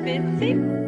expensive.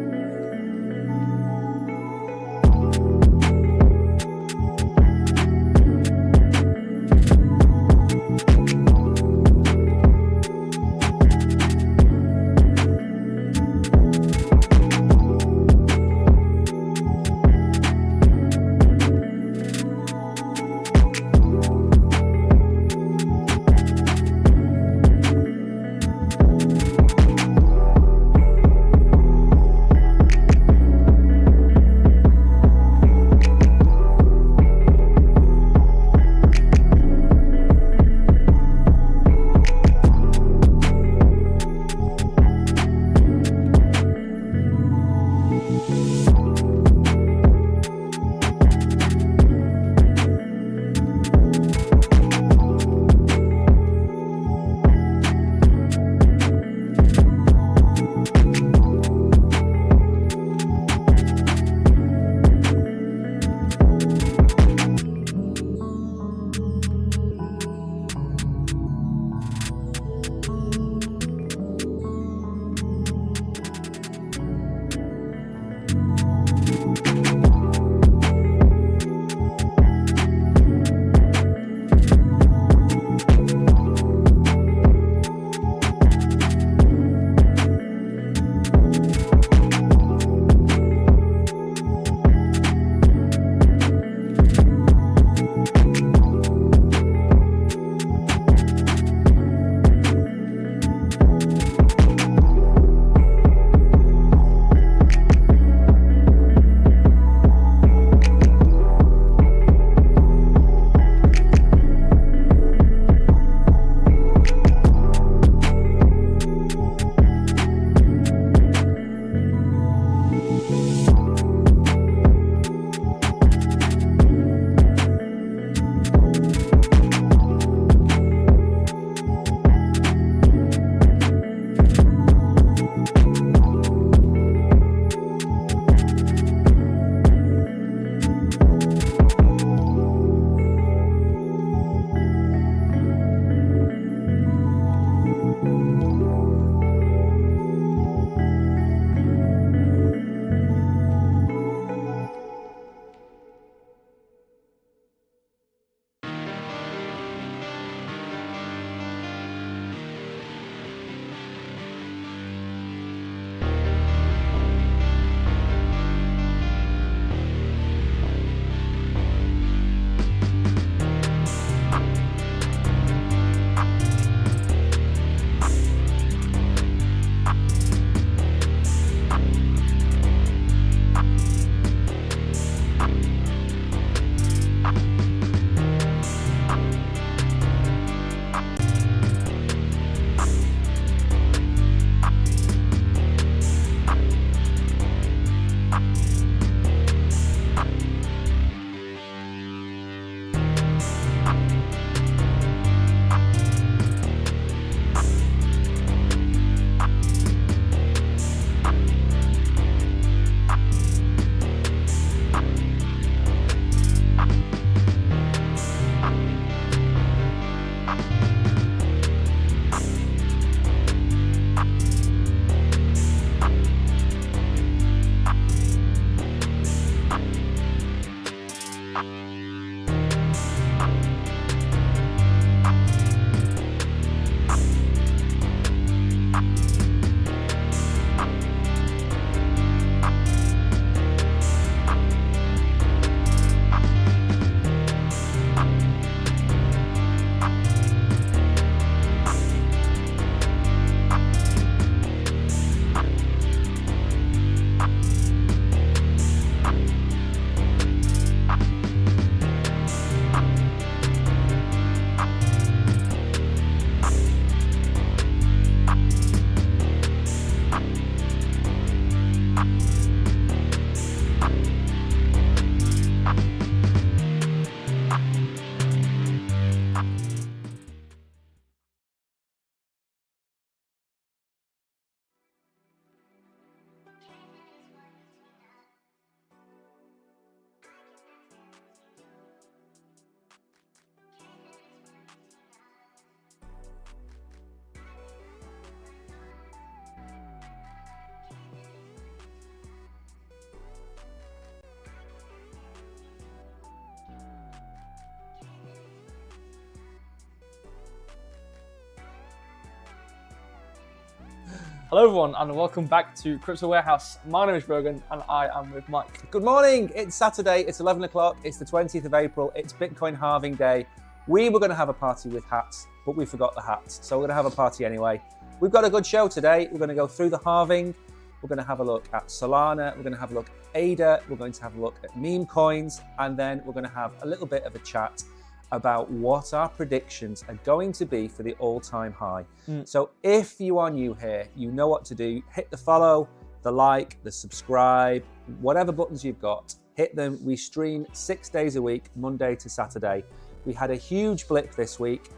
Hello everyone and welcome back to Crypto Warehouse. My name is Brogan and I am with Mike. Good morning, it's Saturday, it's 11 o'clock, it's the 20th of April, it's Bitcoin halving day. We were going to have a party with hats, but we forgot the hats, so we're going to have a party anyway. We've got a good show today. We're going to go through the halving, we're going to have a look at Solana, we're going to have a look at ADA, we're going to have a look at meme coins, and then we're going to have a little bit of a chat about what our predictions are going to be for the all-time high. So if you are new here, you know what to do. Hit the follow, the like, the subscribe, whatever buttons you've got, hit them. We stream 6 days a week, Monday to Saturday. We had a huge blip this week.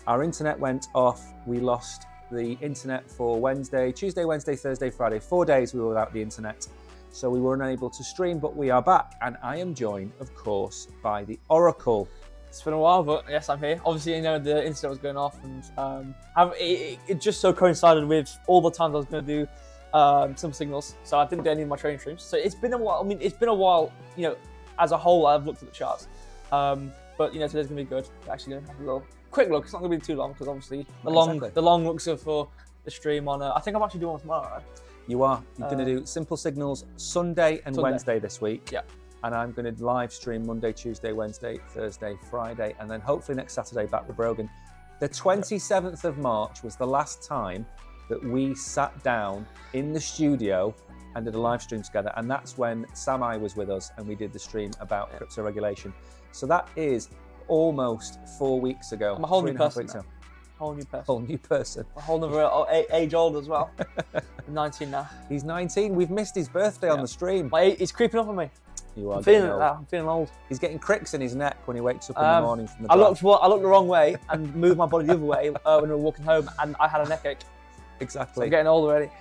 Our internet went off. We lost the internet for Tuesday, Wednesday, Thursday, Friday. 4 days we were without the internet. So we were unable to stream, but we are back. And I am joined, of course, by the Oracle. It's been a while, but yes, I'm here. Obviously, you know, the internet was going off and it just so coincided with all the times I was going to do some signals. So I didn't do any of my trading streams. So it's been a while. I mean, it's been a while, you know, as a whole, I've looked at the charts. But, you know, today's going to be good. We're actually going to have a little quick look. It's not going to be too long because obviously the long looks are for the stream on, I think I'm actually doing one tomorrow, right? You are. You're going to do simple signals Sunday and Wednesday this week. Yeah. And I'm going to live stream Monday, Tuesday, Wednesday, Thursday, Friday, and then hopefully next Saturday back with Brogan. The 27th of March was the last time that we sat down in the studio and did a live stream together, and that's when Samai was with us and we did the stream about crypto regulation. So that is almost 4 weeks ago. I'm a whole new person now. Whole new person. A whole other age old as well. I'm 19 now. He's 19. We've missed his birthday on the stream. He's creeping up on me. You are. I'm feeling old. He's getting cricks in his neck when he wakes up in the morning from the I looked the wrong way and moved my body the other way when we were walking home, and I had a neck ache. Exactly. So I'm getting old already.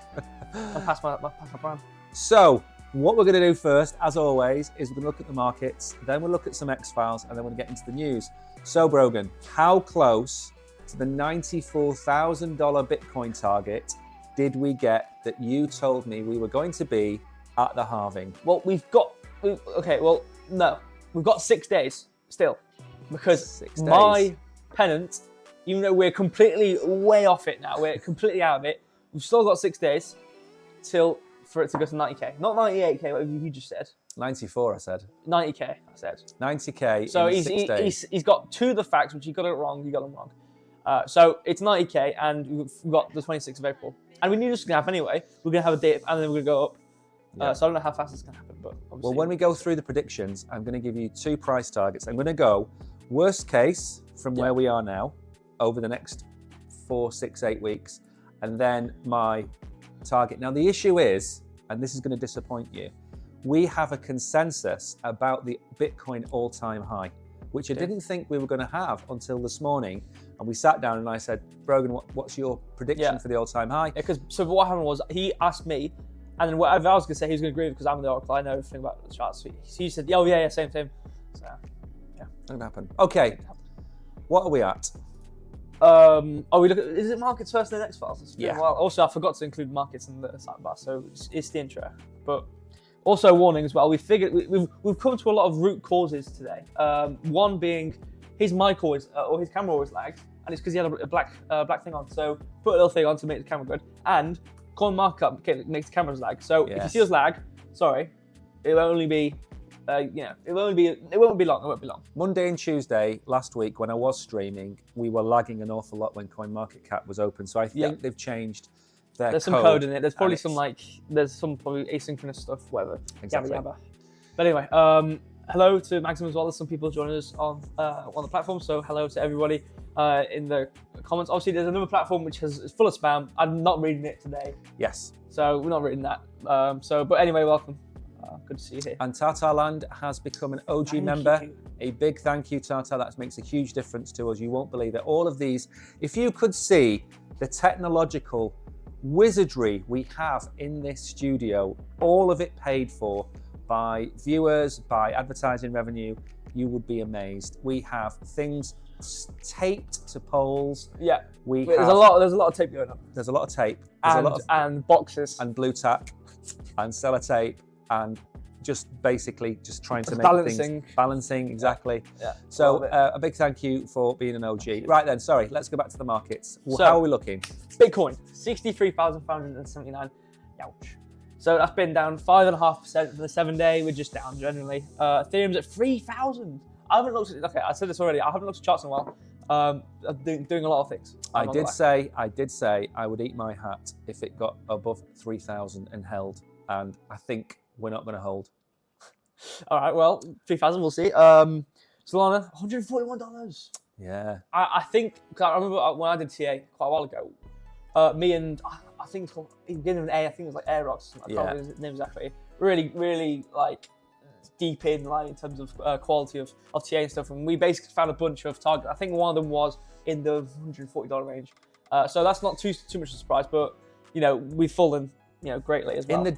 I'm past my prime. So what we're going to do first, as always, is we're going to look at the markets, then we'll look at some X-Files, and then we're going to get into the news. So Brogan, how close to the $94,000 Bitcoin target did we get that you told me we were going to be at the halving? Well, no. We've got 6 days still, because my pennant, even though we're completely way off it now, we're completely out of it, we've still got 6 days for it to go to 90k. Not 98k, what you just said. 94, I said. 90k, I said. 90k so in 6 days. He's got two of the facts, which you got it wrong, you got them wrong. So it's 90k, and we've got the 26th of April. And we knew this was going to happen anyway. We're going to have a dip, and then we're going to go up. So I don't know how fast it's going to happen, but obviously. Well, when we go through the predictions, I'm going to give you 2 price targets. I'm going to go worst case from where we are now over the next 4, 6, 8 weeks, and then my target. Now, the issue is, and this is going to disappoint you, we have a consensus about the Bitcoin all-time high, which I didn't think we were going to have until this morning. And we sat down and I said, Brogan, what's your prediction for the all-time high? Because so what happened was he asked me, and then whatever I was going to say, he was going to agree with because I'm the Oracle. I know everything about the charts. So he said, oh, yeah, same. So, yeah. Not going to happen. Okay. What are we at? We look at, is it markets first and then X-Files? Yeah. Well, also, I forgot to include markets in the sidebar, so it's the intro. But also warning as well, we've come to a lot of root causes today. One being his mic always, or his camera always lagged, and it's because he had a black thing on. So put a little thing on to make the camera good. And CoinMarketCap makes the cameras lag. So if you see us lag, sorry, it'll only be, it won't be long. Monday and Tuesday last week when I was streaming, we were lagging an awful lot when CoinMarketCap was open. So I think they've changed their There's some code in it. There's probably there's some probably asynchronous stuff, whatever. Exactly. Yabba. But anyway, hello to Maxim as well. There's some people joining us on the platform. So hello to everybody in the comments. Obviously, there's another platform which is full of spam. I'm not reading it today. Yes. So we're not reading that. But anyway, welcome. Good to see you here. And Tartarland has become an OG member. A big thank you, Tartar. That makes a huge difference to us. You won't believe it. All of these, if you could see the technological wizardry we have in this studio, all of it paid for by viewers, by advertising revenue, you would be amazed. We have things taped to poles. Yeah. There's a lot of tape going on. There's a lot of tape. And boxes. And blue tack and sellotape and just basically just trying to make Balancing. things balancing exactly. Yeah. So a big thank you for being an OG. Right then, sorry, let's go back to the markets. So, how are we looking? Bitcoin 63,579. Ouch. So that's been down 5.5% for the 7-day. We're just down generally. Ethereum's at 3,000. I haven't looked at. Okay, I said this already. I haven't looked at charts in a while. I'm doing a lot of things. I did say I would eat my hat if it got above 3,000 and held, and I think we're not going to hold. All right, well, 3,000, we'll see. Solana, $141. Yeah. I think, I remember when I did TA quite a while ago, me and, I think it's called, beginning with an A, I think it was like Aerox, I can't remember his name exactly. Really, like, deep in, like, in terms of quality of TA and stuff, and we basically found a bunch of targets. I think one of them was in the $140 range. So that's not too much of a surprise, but, you know, we've fallen, you know, greatly as well. In the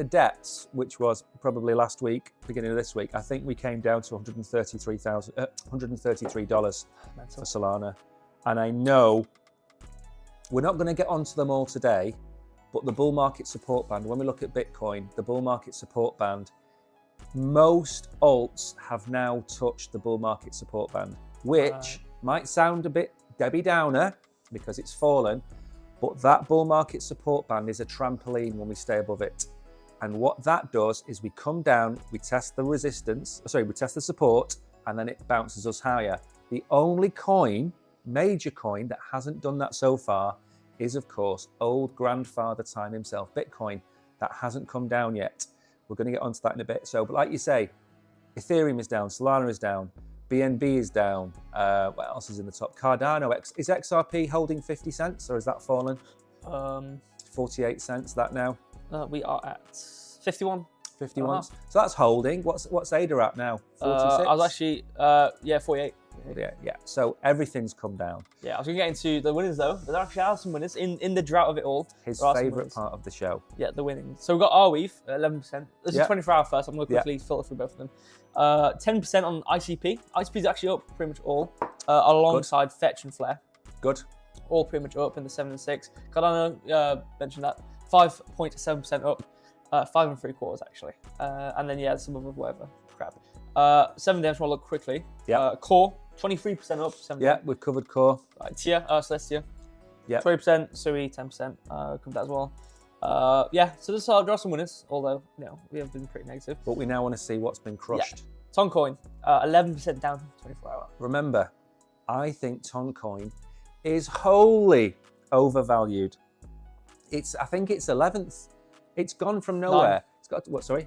depths, which was probably last week, beginning of this week, I think we came down to $133 for Solana. And I know we're not going to get onto them all today, but the bull market support band, when we look at Bitcoin, the bull market support band, most alts have now touched the bull market support band, which might sound a bit Debbie Downer because it's fallen, but that bull market support band is a trampoline when we stay above it. And what that does is we come down, we test the we test the support, and then it bounces us higher. The only coin, major coin, that hasn't done that so far is, of course, old grandfather time himself, Bitcoin. That hasn't come down yet. We're going to get onto that in a bit. So, but like you say, Ethereum is down, Solana is down, BNB is down. What else is in the top? Cardano. Is XRP holding 50 cents or has that fallen? 48 cents that now. We are at 51. 51. So that's holding. What's ADA at now? 46? I was actually 48. Yeah. So everything's come down. Yeah, I was going to get into the winners though. There actually are some winners in the drought of it all. His favourite part of the show. Yeah, the winnings. So we've got Arweave at 11%. This is 24-hour first. I'm going to quickly filter through both of them. 10% on ICP. ICP is actually up pretty much all, alongside Fetch and Flare. Good. All pretty much up in the 7 and 6. Cardano mentioned that 5.7% up, 5 3/4 actually, and then some other whatever crap. 7 day. I just want to look quickly. Yeah. Core 23% up. 7 Yeah, we've covered Core. Right, Tia, Celestia. Yeah. 20%. Sui 10%. Covered that as well. So there are some winners, although we have been pretty negative. But we now want to see what's been crushed. Toncoin 11% down 24 hour. Remember, I think Toncoin is wholly overvalued. I think it's 11th. It's gone from nowhere. 9. It's got what? Sorry,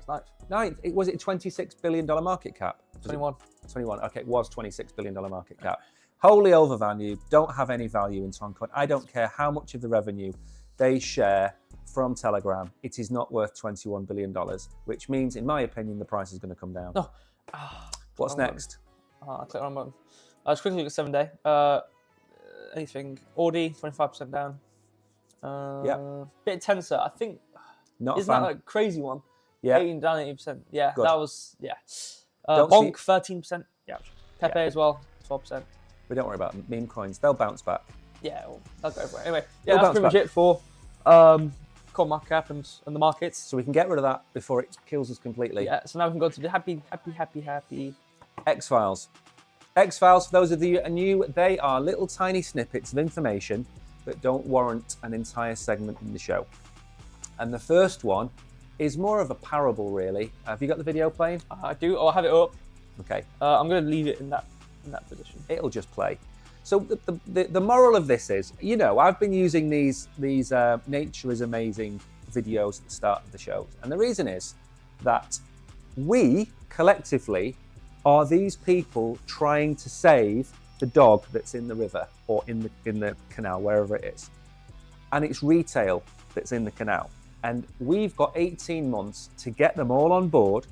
9th. Was it $26 billion market cap? 21. 21. Okay, it was $26 billion market cap. Wholly overvalued. Don't have any value in Toncoin. I don't care how much of the revenue they share from Telegram. It is not worth $21 billion, which means, in my opinion, the price is going to come down. No. What's next? I clicked on button. Let's quickly look at 7 day. Anything? Audi 25% down. Bit Tensor. I think. Isn't that like a crazy one? Yeah. 18 down 80%. Yeah, Good. that was Bonk 13%. Yeah. Pepe as well 12%. We don't worry about them. Meme coins. They'll bounce back. Yeah, they'll go for it. Anyway, that's pretty much it for coin market cap and the markets. So we can get rid of that before it kills us completely. Yeah. So now we can go to the happy. X-Files. X-Files, for those of you who are new, they are little tiny snippets of information that don't warrant an entire segment in the show. And the first one is more of a parable, really. Have you got the video playing? I do. I'll have it up. Okay. I'm going to leave it in that position. It'll just play. So the moral of this is, I've been using these Nature is Amazing videos at the start of the show. And the reason is that we, collectively, are these people trying to save the dog that's in the river or in the canal, wherever it is. And it's retail that's in the canal. And we've got 18 months to get them all on board,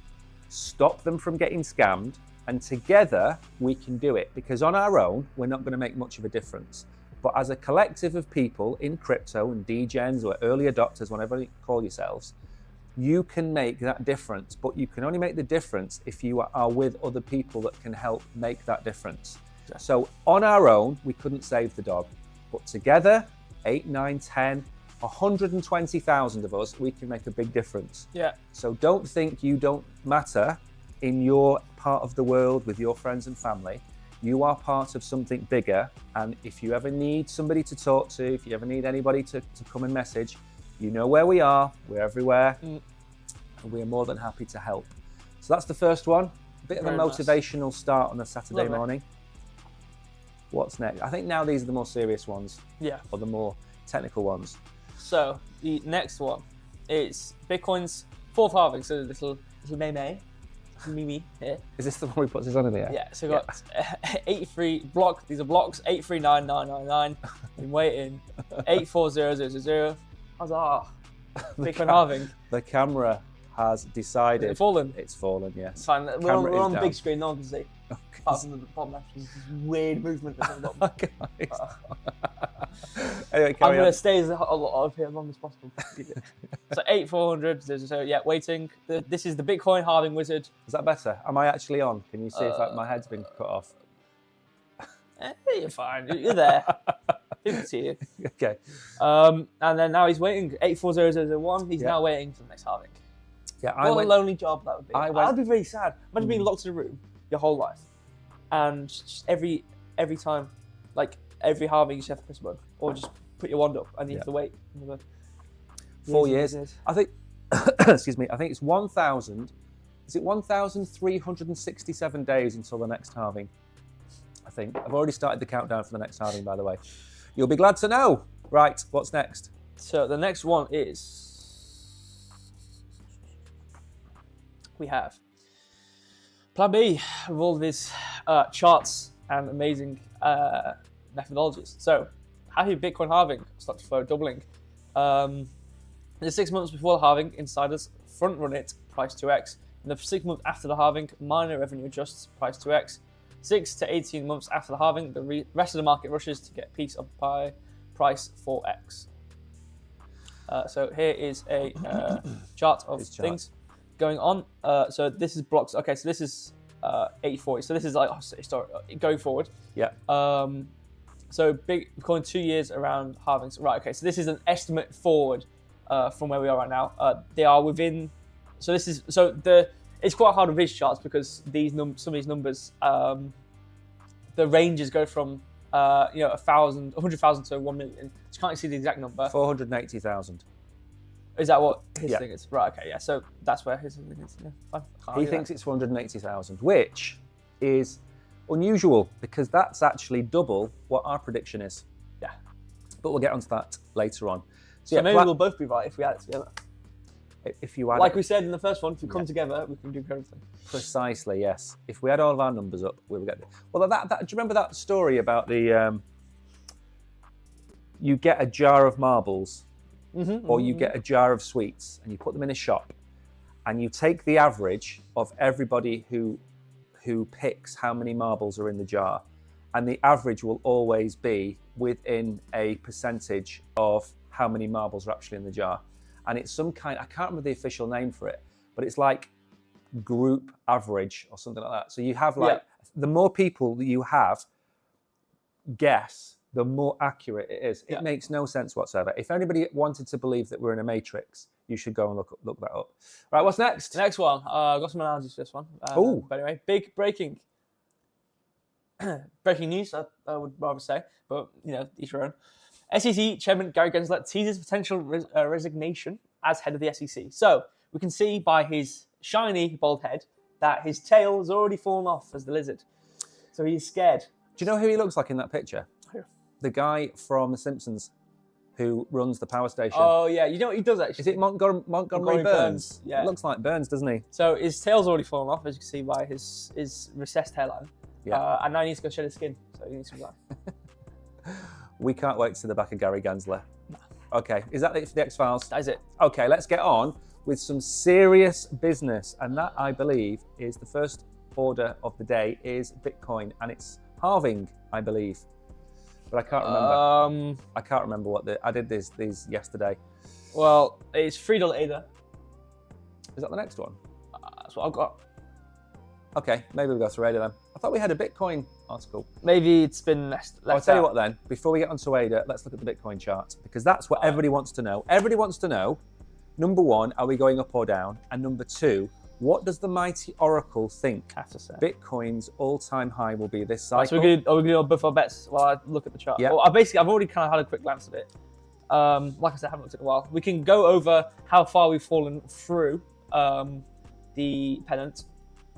stop them from getting scammed, and together we can do it. Because on our own, we're not going to make much of a difference. But as a collective of people in crypto and degens or early adopters, whatever you call yourselves, you can make that difference. But you can only make the difference if you are with other people that can help make that difference. Yeah. So on our own, we couldn't save the dog. But together, 8, 9, 10, 120,000 of us, we can make a big difference. Yeah. So don't think you don't matter in your part of the world with your friends and family. You are part of something bigger. And if you ever need somebody to talk to, if you ever need anybody to come and message, you know where we are. We're everywhere. And we are more than happy to help. So that's the first one. A bit of a motivational start on a Saturday morning. What's next? I think now these are the more serious ones. Yeah. Or the more technical ones. So the next one is Bitcoin's fourth halving. So little Mimi here. Is this the one we put this on in the air? Yeah. So we got 83 block. These are blocks 839999. Been waiting 840000. Huzzah! Bitcoin halving. The camera has decided. It's fallen. It's fallen. Yes. It's fine. We're on the big screen. No one can see. Apart from the bottom left, this weird movement at the bottom. Anyway, I'm going to stay as long as possible. So 8400. So yeah, waiting. This is the Bitcoin halving wizard. Is that better? Am I actually on? Can you see if my head's been cut off? You're fine. You're there. People can see you. Okay. And then now he's waiting. 840001. He's now waiting for the next halving. Yeah, what a lonely job that would be. I'd be very sad. Imagine being locked in a room your whole life, and just every time, like every halving, you just have to press a button, or just put your wand up, and you have to wait another 4 years. I think. Excuse me. I think it's 1,000. Is it 1,367 days until the next halving? I think I've already started the countdown for the next halving. By the way, you'll be glad to know. Right. What's next? So the next one is we have Plan B with all of his charts and amazing methodologies. So, happy Bitcoin halving, stock to flow doubling. In the 6 months before the halving, insiders front run it, price 2x. In the 6 months after the halving, miner revenue adjusts, price 2x. 6 to 18 months after the halving, the rest of the market rushes to get piece of pie, price 4x. So here is a chart of things going on. So this is blocks. Okay, so this is 840. So this is like historic going forward. Yeah. So Bitcoin 2 years around halving. Right. Okay. So this is an estimate forward from where we are right now. They are within. So this is it's quite hard with these charts because some of these numbers, the ranges go from 100,000 to 1 million. So you can't see the exact number. 480,000. Is that what his thing is? Right, okay, yeah. So that's where his thing is. Yeah, fine. He thinks it's 480,000, which is unusual because that's actually double what our prediction is. Yeah. But we'll get onto that later on. So maybe we'll both be right if we add it together. If you add like we said in the first one, if we come together, we can do everything. Precisely, yes. If we add all of our numbers up, we will get there. Well, do you remember that story about the you get a jar of marbles or you get a jar of sweets and you put them in a shop and you take the average of everybody who picks how many marbles are in the jar, and the average will always be within a percentage of how many marbles are actually in the jar. And it's some kind, I can't remember the official name for it, but it's like group average or something like that. So you have the more people that you have guess, the more accurate it is. It makes no sense whatsoever. If anybody wanted to believe that we're in a matrix, you should go and look that up. Right, what's next? Next one. I've got some analogies for this one. But anyway, big breaking news, I would rather say, but each your own. SEC Chairman Gary Gensler teases potential resignation as head of the SEC. So we can see by his shiny bald head that his tail has already fallen off as the lizard. So he's scared. Do you know who he looks like in that picture? Who? The guy from The Simpsons who runs the power station. Oh, yeah. You know what he does, actually? Is it Montgomery Burns? Yeah. It looks like Burns, doesn't he? So his tail's already fallen off, as you can see by his recessed hairline. Yeah. And now he needs to go shed his skin. So he needs to resign. We can't wait to see the back of Gary Gensler. No. Okay, is that it for the X-Files? That is it. Okay, let's get on with some serious business. And that, I believe, is the first order of the day is Bitcoin. And it's halving, I believe. But I can't remember. I can't remember I did these yesterday. Well, it's $3 Ether. Is that the next one? That's what I've got. Okay, maybe we'll go through ADA then. I thought we had a Bitcoin article. Maybe it's been left I'll tell you out. what then, before we get onto ADA, let's look at the Bitcoin chart, because that's what everybody wants to know. Everybody wants to know, number one, are we going up or down? And number two, what does the mighty Oracle think I have to say. Bitcoin's all-time high will be this cycle? Right, so are we going to do both our bets while I look at the chart? Yeah. Well, I've already kind of had a quick glance at it. Like I said, I haven't looked at it in a while. We can go over how far we've fallen through the pennant,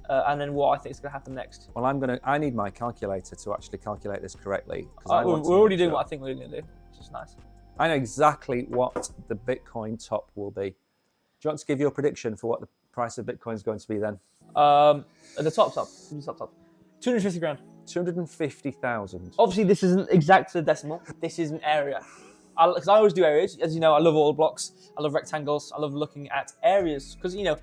and then what I think is going to happen next. Well, I need my calculator to actually calculate this correctly. We're already doing what I think we're going to do, which is nice. I know exactly what the Bitcoin top will be. Do you want to give your prediction for what the price of Bitcoin is going to be then? At the top. 250 grand. 250,000. Obviously, this isn't exact to the decimal. This is an area. Because I always do areas. As you know, I love all blocks. I love rectangles. I love looking at areas. Because, you know,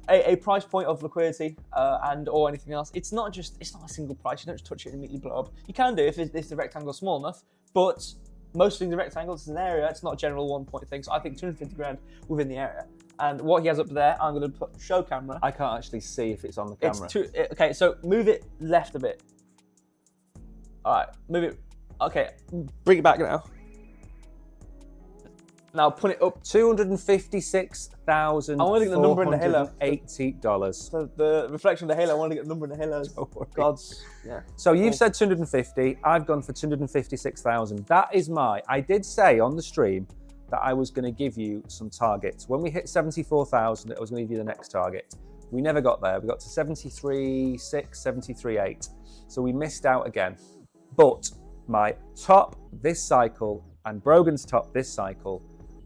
a price point of liquidity or anything else, it's not a single price. You don't just touch it and immediately blow up. You can do if the rectangle is small enough, but most things are rectangles. It's an area. It's not a general 1 point thing. So I think 250 grand within the area. And what he has up there, I'm going to put show camera. I can't actually see if it's on the camera. Okay, so move it left a bit. All right, move it. Okay, bring it back now. Now put it up. $256,480. I want to get the number in the halo. $80. So the reflection of the halo, I want to get the number in the halos. God's, yeah. So you've said 250. I've gone for 256,000. That is I did say on the stream that I was going to give you some targets. When we hit 74,000, I was going to give you the next target. We never got there. We got to 73.6, 73.8. So we missed out again. But my top this cycle and Brogan's top this cycle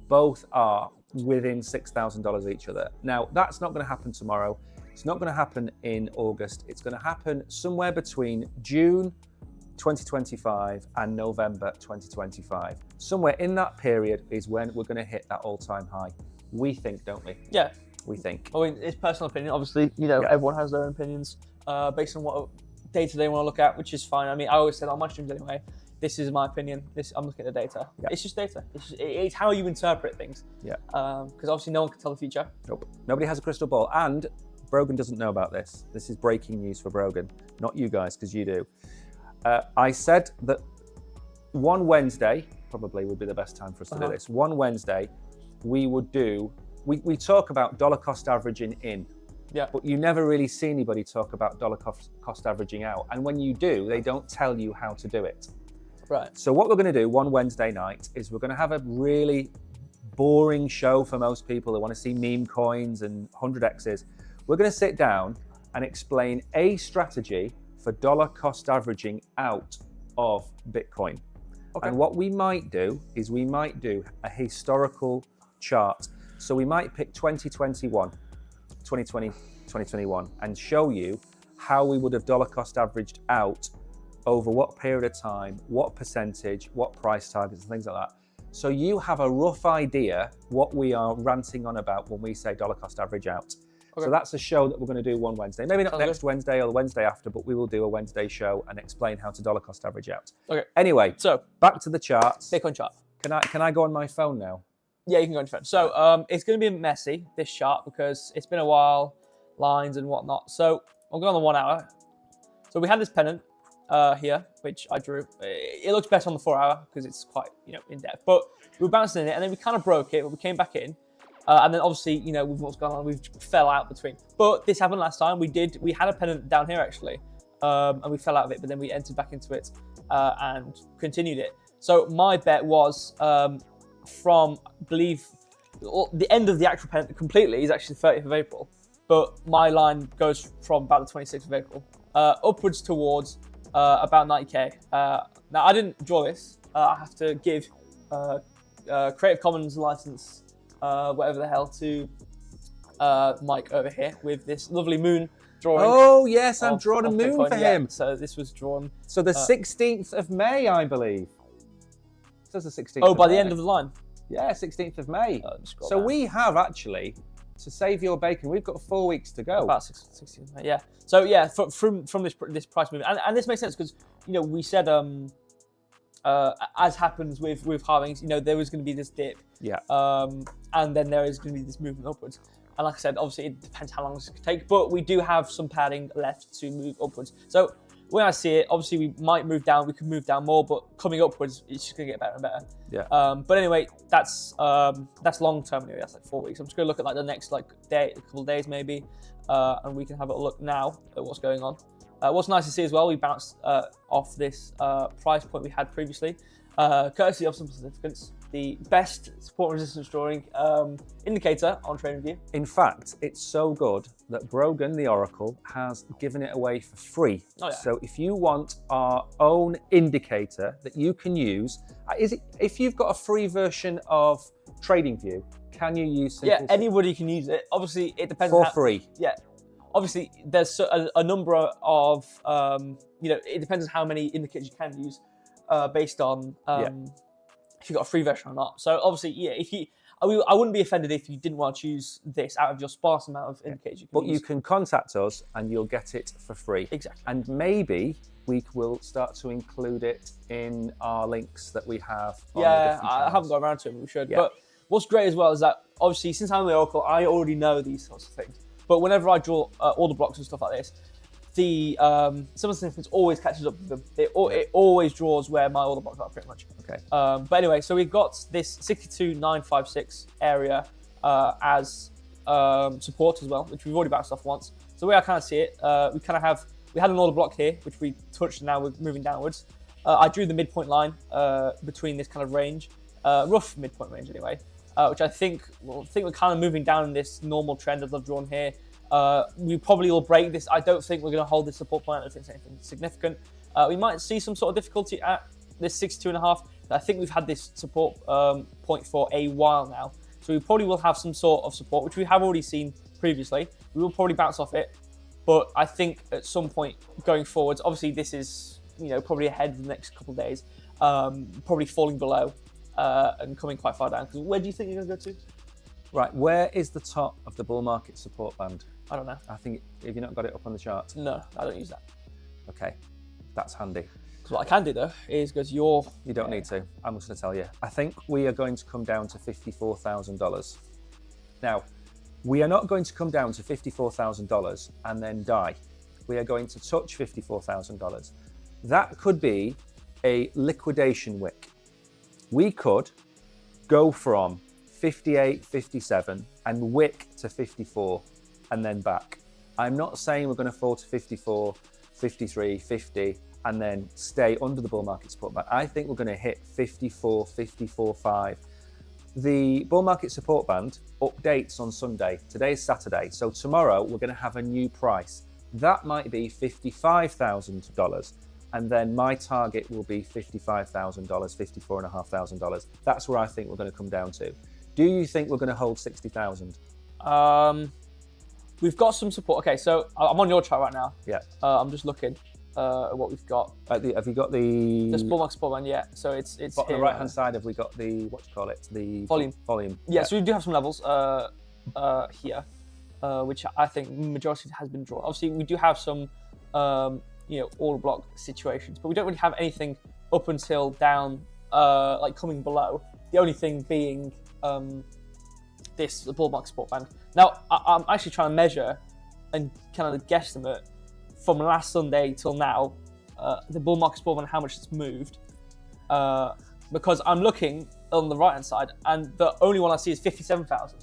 both are within $6,000 each other. Now, that's not going to happen tomorrow. It's not going to happen in August. It's going to happen somewhere between June 2025 and November 2025. Somewhere in that period is when we're going to hit that all-time high. We think, don't we? Yeah. We think. I mean, it's personal opinion. Obviously, you know, everyone has their own opinions based on what data they want to look at, which is fine. I mean, I always said on my streams anyway, this is my opinion. I'm looking at the data. Yeah. It's just data. It's how you interpret things. Yeah. Because obviously no one can tell the future. Nope. Nobody has a crystal ball. And Brogan doesn't know about this. This is breaking news for Brogan. Not you guys, because you do. I said that one Wednesday probably would be the best time for us to do this. One Wednesday, we would do, we talk about dollar cost averaging in. Yeah. But you never really see anybody talk about dollar cost averaging out. And when you do, they don't tell you how to do it. Right. So what we're going to do one Wednesday night is we're going to have a really boring show for most people that want to see meme coins and 100x's. We're going to sit down and explain a strategy for dollar cost averaging out of Bitcoin. Okay. And what we might do is we might do a historical chart. So we might pick 2020, 2021 and show you how we would have dollar cost averaged out over what period of time, what percentage, what price targets and things like that. So you have a rough idea what we are ranting on about when we say dollar cost average out. Okay. So that's a show that we're going to do one Wednesday. Maybe not next Wednesday or the Wednesday after, but we will do a Wednesday show and explain how to dollar cost average out. Okay. Anyway, so back to the charts. Bitcoin chart. Can I go on my phone now? Yeah, you can go on your phone. So it's going to be messy, this chart, because it's been a while, lines and whatnot. So I'll go on the 1 hour. So we had this pennant here, which I drew. It looks better on the 4 hour because it's quite, in depth. But we were bouncing in it, and then we kind of broke it, but we came back in. And then obviously, with what's going on, we fell out between. But this happened last time. We had a pennant down here actually, and we fell out of it, but then we entered back into it and continued it. So my bet was from, I believe, the end of the actual pennant completely is actually the 30th of April. But my line goes from about the 26th of April upwards towards about 90K. Now, I didn't draw this. I have to give Creative Commons license, whatever the hell, to Mike over here with this lovely moon drawing. Oh, yes, I'm drawing a moon Bitcoin for him. Yeah, so this was drawn. So the 16th of May, I believe. It says the 16th Oh, by the end of the line? Yeah, 16th of May. So we have actually, to save your bacon, we've got 4 weeks to go. About 16th of May, yeah. So yeah, from this price movement, and this makes sense because we said as happens with halvings, there was going to be this dip, yeah, and then there is going to be this movement upwards. And like I said, obviously it depends how long this could take, but we do have some padding left to move upwards. So when I see it, obviously we might move down, we could move down more, but coming upwards, it's just gonna get better and better. Yeah. But anyway, that's long term anyway, that's like 4 weeks. I'm just gonna look at like the next like day, a couple of days maybe, and we can have a look now at what's going on. What's nice to see as well, we bounced off this price point we had previously, courtesy of some significance. The best support resistance drawing indicator on TradingView. In fact, it's so good that Brogan, the Oracle, has given it away for free. Oh, yeah. So if you want our own indicator that you can use, if you've got a free version of TradingView, can you use Simple? Yeah, anybody can use it. Obviously, it depends for free. Yeah. Obviously, there's a number of, it depends on how many indicators you can use based on if you've got a free version or not. So obviously, yeah, I wouldn't be offended if you didn't want to choose this out of your sparse amount of indicators you can use. But you can contact us and you'll get it for free. Exactly. And maybe we will start to include it in our links that we have. Yeah, I haven't got around to it, but we should. Yeah. But what's great as well is that obviously, since I'm the Oracle, I already know these sorts of things. But whenever I draw all the blocks and stuff like this, the some of the significance always catches up with them. It always draws where my order blocks are pretty much. Okay. But anyway, so we've got this 62,956 area as support as well, which we've already bounced off once. So the way I kind of see it, we had an order block here, which we touched, and now we're moving downwards. I drew the midpoint line between this kind of range, rough midpoint range anyway, which I think we're kind of moving down in this normal trend as I've drawn here. We probably will break this. I don't think we're going to hold this support point. I don't think it's anything significant. We might see some sort of difficulty at this 62.5. I think we've had this support point for a while now. So we probably will have some sort of support, which we have already seen previously. We will probably bounce off it. But I think at some point going forwards, obviously this is probably ahead of the next couple of days, probably falling below and coming quite far down. Because where do you think you're going to go to? Right, where is the top of the bull market support band? I don't know. I think, have you not got it up on the chart? No, I don't use that. Okay, that's handy. Because what I can do though is go to your... You don't need to, I'm just going to tell you. I think we are going to come down to $54,000. Now, we are not going to come down to $54,000 and then die. We are going to touch $54,000. That could be a liquidation wick. We could go from 58, 57 and wick to 54 and then back. I'm not saying we're going to fall to 54, 53, 50 and then stay under the bull market support band. I think we're going to hit 54, 54.5. The bull market support band updates on Sunday. Today is Saturday, so tomorrow we're going to have a new price. That might be $55,000, and then my target will be $55,000, $54,500. That's where I think we're going to come down to. Do you think we're going to hold 60,000? We've got some support. Okay, so I'm on your chart right now. Yeah. I'm just looking at what we've got. Have you got the... This bull market support band, yeah. So it's on the right-hand side, have we got the, what do you call it? The volume. Yeah, so we do have some levels here, which I think majority has been drawn. Obviously, we do have some, order block situations, but we don't really have anything up until down, like coming below. The only thing being the bull market support band. Now, I'm actually trying to measure and kind of guesstimate from last Sunday till now, the bull market support band, how much it's moved. Because I'm looking on the right-hand side, and the only one I see is 57,000.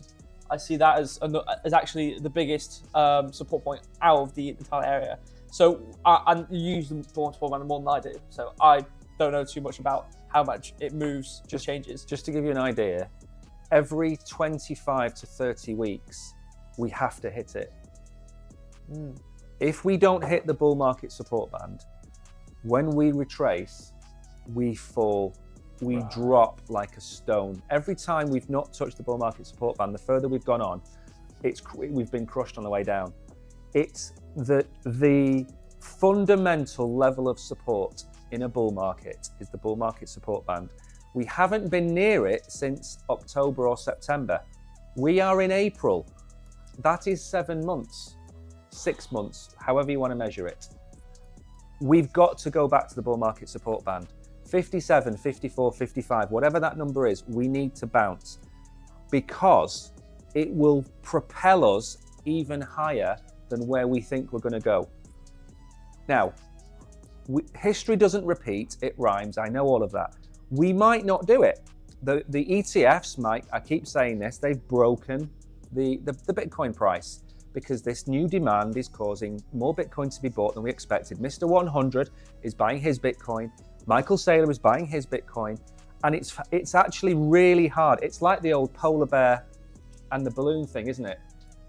I see that as actually the biggest support point out of the entire area. So I use the bull market support band more than I do. So I don't know too much about how much it moves, just changes. Just to give you an idea, every 25 to 30 weeks, we have to hit it. If we don't hit the bull market support band, when we retrace, we fall, we drop like a stone. Every time we've not touched the bull market support band, the further we've gone on, we've been crushed on the way down. It's the fundamental level of support in a bull market is the bull market support band. We haven't been near it since October or September. We are in April. That is 7 months, 6 months, however you want to measure it. We've got to go back to the bull market support band. 57, 54, 55, whatever that number is, we need to bounce, because it will propel us even higher than where we think we're going to go. Now, history doesn't repeat, it rhymes. I know all of that. We might not do it. The ETFs might, I keep saying this, they've broken the Bitcoin price because this new demand is causing more Bitcoin to be bought than we expected. Mr. 100 is buying his Bitcoin. Michael Saylor is buying his Bitcoin. And it's actually really hard. It's like the old polar bear and the balloon thing, isn't it?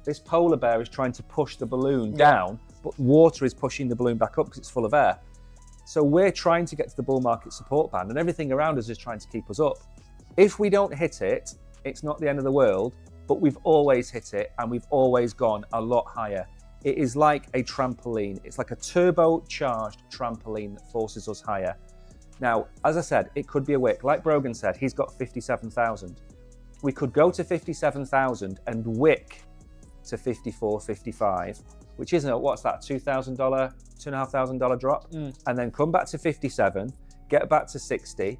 This polar bear is trying to push the balloon down, but water is pushing the balloon back up because it's full of air. So we're trying to get to the bull market support band and everything around us is trying to keep us up. If we don't hit it, it's not the end of the world, but we've always hit it and we've always gone a lot higher. It is like a trampoline. It's like a turbocharged trampoline that forces us higher. Now, as I said, it could be a wick. Like Brogan said, he's got 57,000. We could go to 57,000 and wick to 54, 55, which isn't, what's that, $2,000, $2,500 drop? And then come back to 57, get back to 60,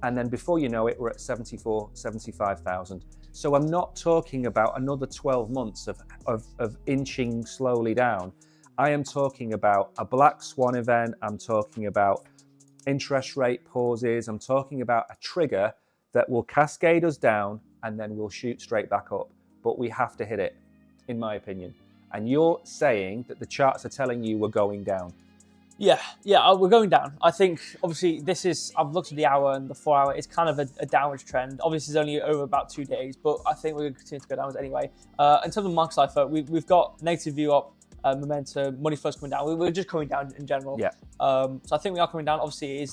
and then before you know it, we're at 74, 75,000. So I'm not talking about another 12 months of inching slowly down. I am talking about a black swan event. I'm talking about interest rate pauses. I'm talking about a trigger that will cascade us down and then we'll shoot straight back up. But we have to hit it, in my opinion. And you're saying that the charts are telling you we're going down. Yeah, we're going down. I think, obviously, I've looked at the hour and the 4 hour, it's kind of a downwards trend. Obviously, it's only over about 2 days, but I think we're going to continue to go downwards anyway. In terms of market cipher, we've got negative view up, momentum, money flows coming down. We're just coming down in general. Yeah. So I think we are coming down. Obviously,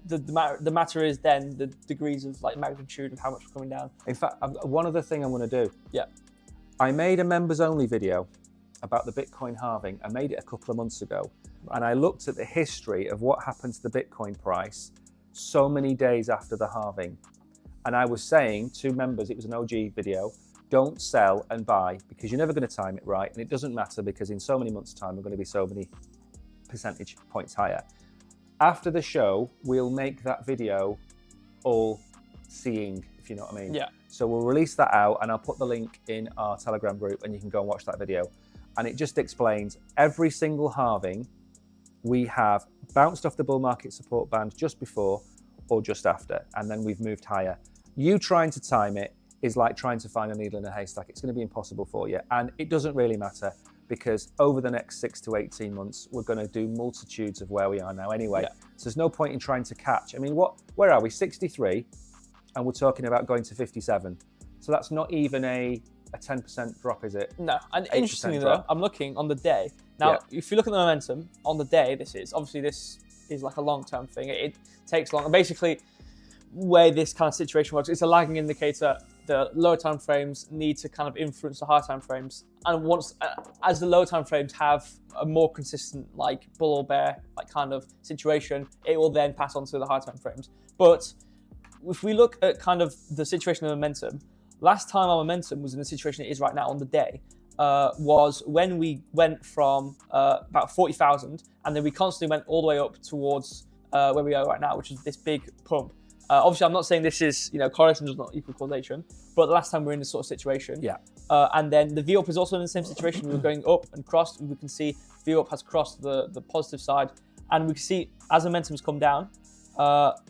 the matter is then the degrees of like magnitude of how much we're coming down. In fact, one other thing I'm going to do. Yeah. I made a members only video about the Bitcoin halving. I made it a couple of months ago. And I looked at the history of what happened to the Bitcoin price so many days after the halving. And I was saying to members, it was an OG video, don't sell and buy because you're never going to time it right. And it doesn't matter because in so many months' time, we're going to be so many percentage points higher. After the show, we'll make that video all seeing, if you know what I mean. Yeah. So we'll release that out and I'll put the link in our Telegram group and you can go and watch that video. And it just explains every single halving we have bounced off the bull market support band just before or just after, and then we've moved higher. You trying to time it is like trying to find a needle in a haystack. It's going to be impossible for you. And it doesn't really matter because over the next 6 to 18 months, we're going to do multitudes of where we are now anyway. Yeah. So there's no point in trying to catch. I mean, where are we? 63, and we're talking about going to 57. So that's not even a 10% drop, is it? No, and interestingly though, I'm looking on the day. Now, if you look at the momentum on the day, this is like a long-term thing. It takes long. And basically, where this kind of situation works, it's a lagging indicator. The lower time frames need to kind of influence the higher time frames. And once, as the lower time frames have a more consistent, like bull or bear, like kind of situation, it will then pass on to the higher time frames. But if we look at kind of the situation of momentum, last time our momentum was in the situation it is right now on the day, was when we went from about 40,000 and then we constantly went all the way up towards where we are right now, which is this big pump. Obviously, I'm not saying this is, correlation does not equal causation, but the last time we were in this sort of situation. Yeah. And then the V-up is also in the same situation. We were going up and crossed, and we can see V-up has crossed the positive side. And we can see as momentum's come down,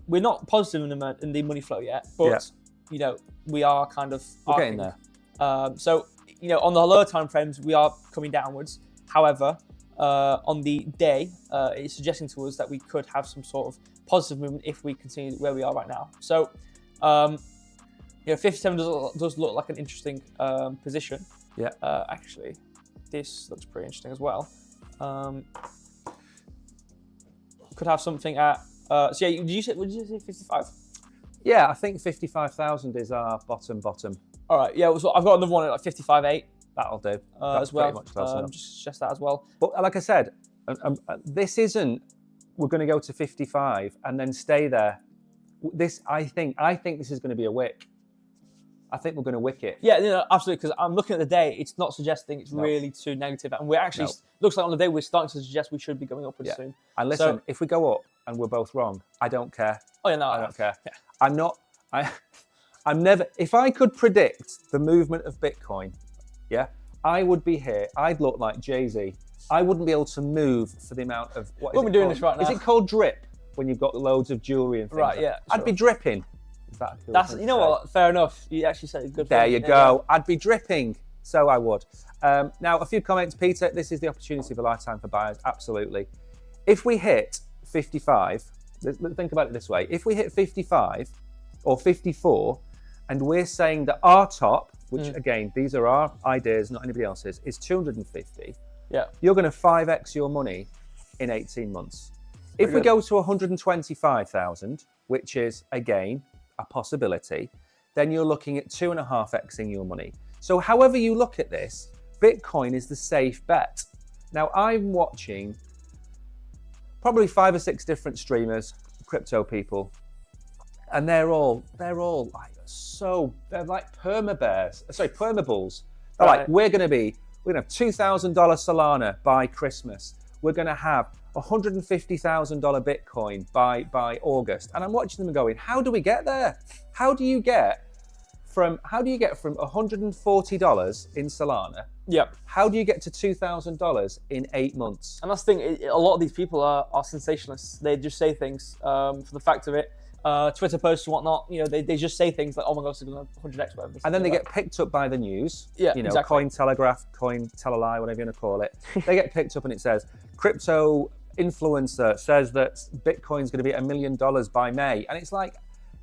we're not positive in the money flow yet, but, we are kind of... We're getting there. So, on the lower time frames, we are coming downwards. However, on the day, it's suggesting to us that we could have some sort of positive movement if we continue where we are right now. So, 57 does look like an interesting position. Yeah. Actually, this looks pretty interesting as well. Could have something at. So yeah, would you say 55? Yeah, I think 55,000 is our bottom. All right. Yeah. So I've got another one at like 55.8. That'll do. As well. Just that as well. But like I said, this isn't. We're going to go to 55 and then stay there. I think this is going to be a wick. I think we're going to wick it. Yeah, absolutely. Because I'm looking at the day, it's not suggesting it's really too negative, and we're actually looks like on the day we're starting to suggest we should be going upwards soon. And listen, if we go up and we're both wrong, I don't care. Oh yeah, no, I don't care. Yeah. I'm not. If I could predict the movement of Bitcoin, yeah, I would be here. I'd look like Jay-Z. I wouldn't be able to move for the amount of what is We're it doing called? this right now. Is it called drip when you've got loads of jewelry and things? Right, yeah, I'd sure. be dripping. Is that a cool That's thing you to know say? what? Fair enough. You actually said a good. There thing. you go. I'd be dripping. So I would. Now, a few comments. Peter, this is the opportunity of a lifetime for buyers. Absolutely. If we hit 55, let's think about it this way. If we hit 55 or 54, and we're saying that our top, which again, these are our ideas, not anybody else's, is 250. Yeah. You're going to 5x your money in 18 months. If we go to 125,000, which is again a possibility, then you're looking at 2.5xing your money. So however you look at this, Bitcoin is the safe bet. Now I'm watching probably 5 or 6 different streamers, crypto people, and they're all like they're like permabulls. They're like, we're gonna have $2,000 Solana by Christmas. We're gonna have $150,000 Bitcoin by August. And I'm watching them going, how do we get there? How do you get from $140 in Solana? Yep. How do you get to $2,000 in 8 months? And that's the thing. A lot of these people are sensationalists. They just say things for the fact of it. Twitter posts and whatnot. You know, they just say things like, "Oh my gosh, they're going to 100x whatever." And then they get picked up by the news. Yeah, you know, exactly. Cointelegraph, Cointelali, whatever you want to call it. They get picked up and it says, "Crypto influencer says that Bitcoin's going to be $1 million by May," and it's like,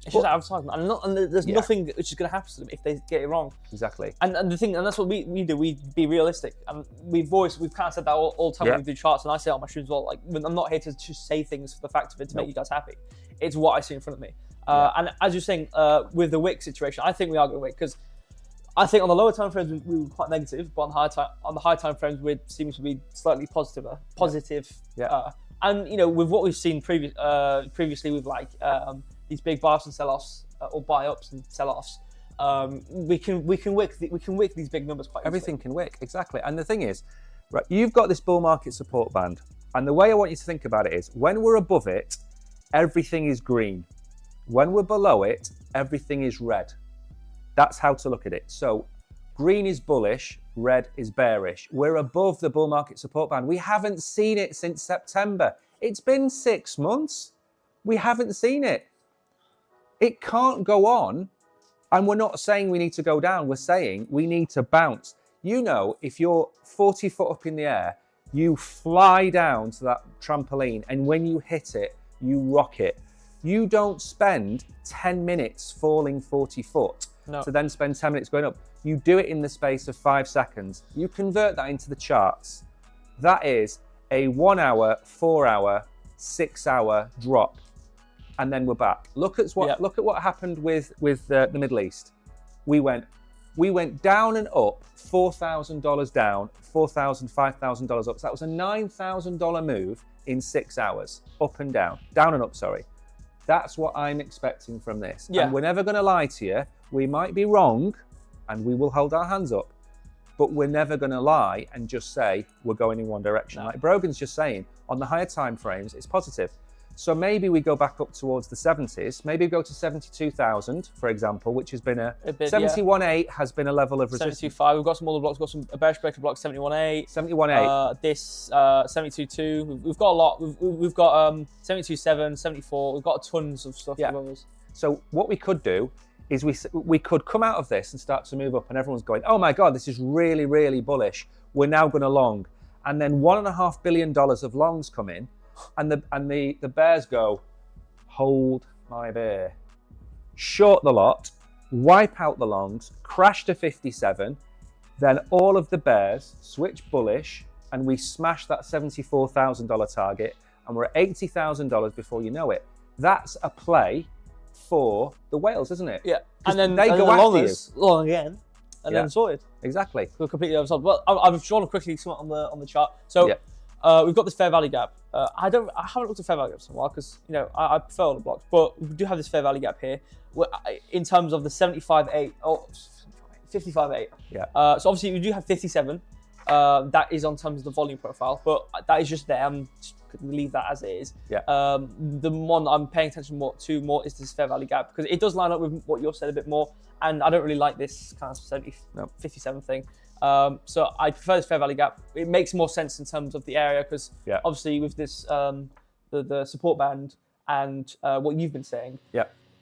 it's just advertisement, and there's nothing which is going to happen to them if they get it wrong. Exactly. And the thing, and that's what we do. We be realistic, and we've kind of said that all the time when we do charts, and I say it on my streams as well. Like, I'm not here to just say things for the fact of it to make you guys happy. It's what I see in front of me. And as you're saying, with the wick situation, I think we are going to wick, because I think on the lower time frames we were quite negative, but on the high time frames we seem to be slightly positive. Yeah. And you know, with what we've seen previously with like these big buy-ups and sell-offs, or buy-ups and sell-offs, we can wick these big numbers quite easily. Everything can wick, exactly. And the thing is, right, you've got this bull market support band, and the way I want you to think about it is, when we're above it, everything is green. When we're below it, everything is red. That's how to look at it. So green is bullish, red is bearish. We're above the bull market support band. We haven't seen it since September. It's been 6 months. We haven't seen it. It can't go on. And we're not saying we need to go down. We're saying we need to bounce. You know, if you're 40 foot up in the air, you fly down to that trampoline, and when you hit it, you rock it. You don't spend 10 minutes falling 40 foot to then spend 10 minutes going up. You do it in the space of 5 seconds. You convert that into the charts. That is a 1 hour, 4 hour, 6 hour drop. And then we're back. Look at what happened with the Middle East. We went down and up, $4,000 down, $4,000, $5,000 up. So that was a $9,000 move in 6 hours, up and down and up, sorry. That's what I'm expecting from this. Yeah. And we're never going to lie to you. We might be wrong, and we will hold our hands up, but we're never going to lie and just say we're going in one direction. Like Brogan's just saying, on the higher time frames, it's positive. So maybe we go back up towards the 70s. Maybe go to 72,000, for example, which has been a bit, 71.8 has been a level of resistance. 72.5. We've got some other blocks. We've got some bearish breaker blocks. 71.8. 71.8. This 72.2. We've got a lot. We've got 72.7, 74. We've got tons of stuff. Yeah. So what we could do is we could come out of this and start to move up, and everyone's going, oh my God, this is really, really bullish. We're now going to long. And then $1.5 billion of longs come in, and the bears go, hold my beer. Short the lot, wipe out the longs, crash to 57, then all of the bears switch bullish, and we smash that $74,000 target, and we're at $80,000 before you know it. That's a play for the whales, isn't it? Yeah, and then they go after you. Long again, and then sorted. Exactly. We're completely oversold. Well, I've drawn quickly something on the chart. So we've got this fair value gap. I haven't looked at fair value gaps in a while, because you know I prefer all the blocks, but we do have this fair value gap here in terms of the 75.8 or 55.8. Yeah. So obviously we do have 57. that is on terms of the volume profile, but that is just there. I'm just going to leave that as it is. Yeah. The one that I'm paying attention to more is this fair value gap, because it does line up with what you've said a bit more, and I don't really like this kind of 57 thing. So I prefer this fair value gap. It makes more sense in terms of the area, because obviously with this the support band and what you've been saying,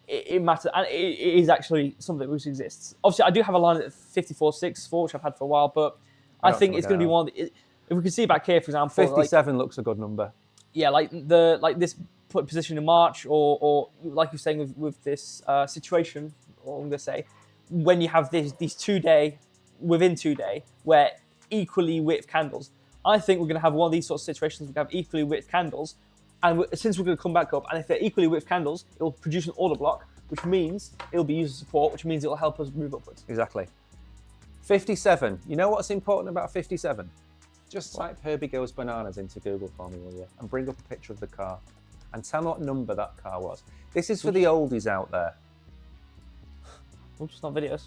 it matters, and it is actually something which exists. Obviously, I do have a line at 54.64, which I've had for a while, but I think it's going to be one of the, if we can see back here, for example, 57 looks a good number. Yeah, like this position in March, or like you're saying with this situation, or I'm going to say, when you have these 2 day, within 2 day, where equally width candles, I think we're going to have one of these sort of situations. We're going to have equally width candles, and since we're going to come back up, and if they're equally width candles, it will produce an order block, which means it'll be used as support, which means it will help us move upwards. Exactly. 57. You know what's important about 57? Just type Herbie Goes Bananas into Google for me, will you? And bring up a picture of the car. And tell me what number that car was. This is for the oldies out there. Oops, not videos.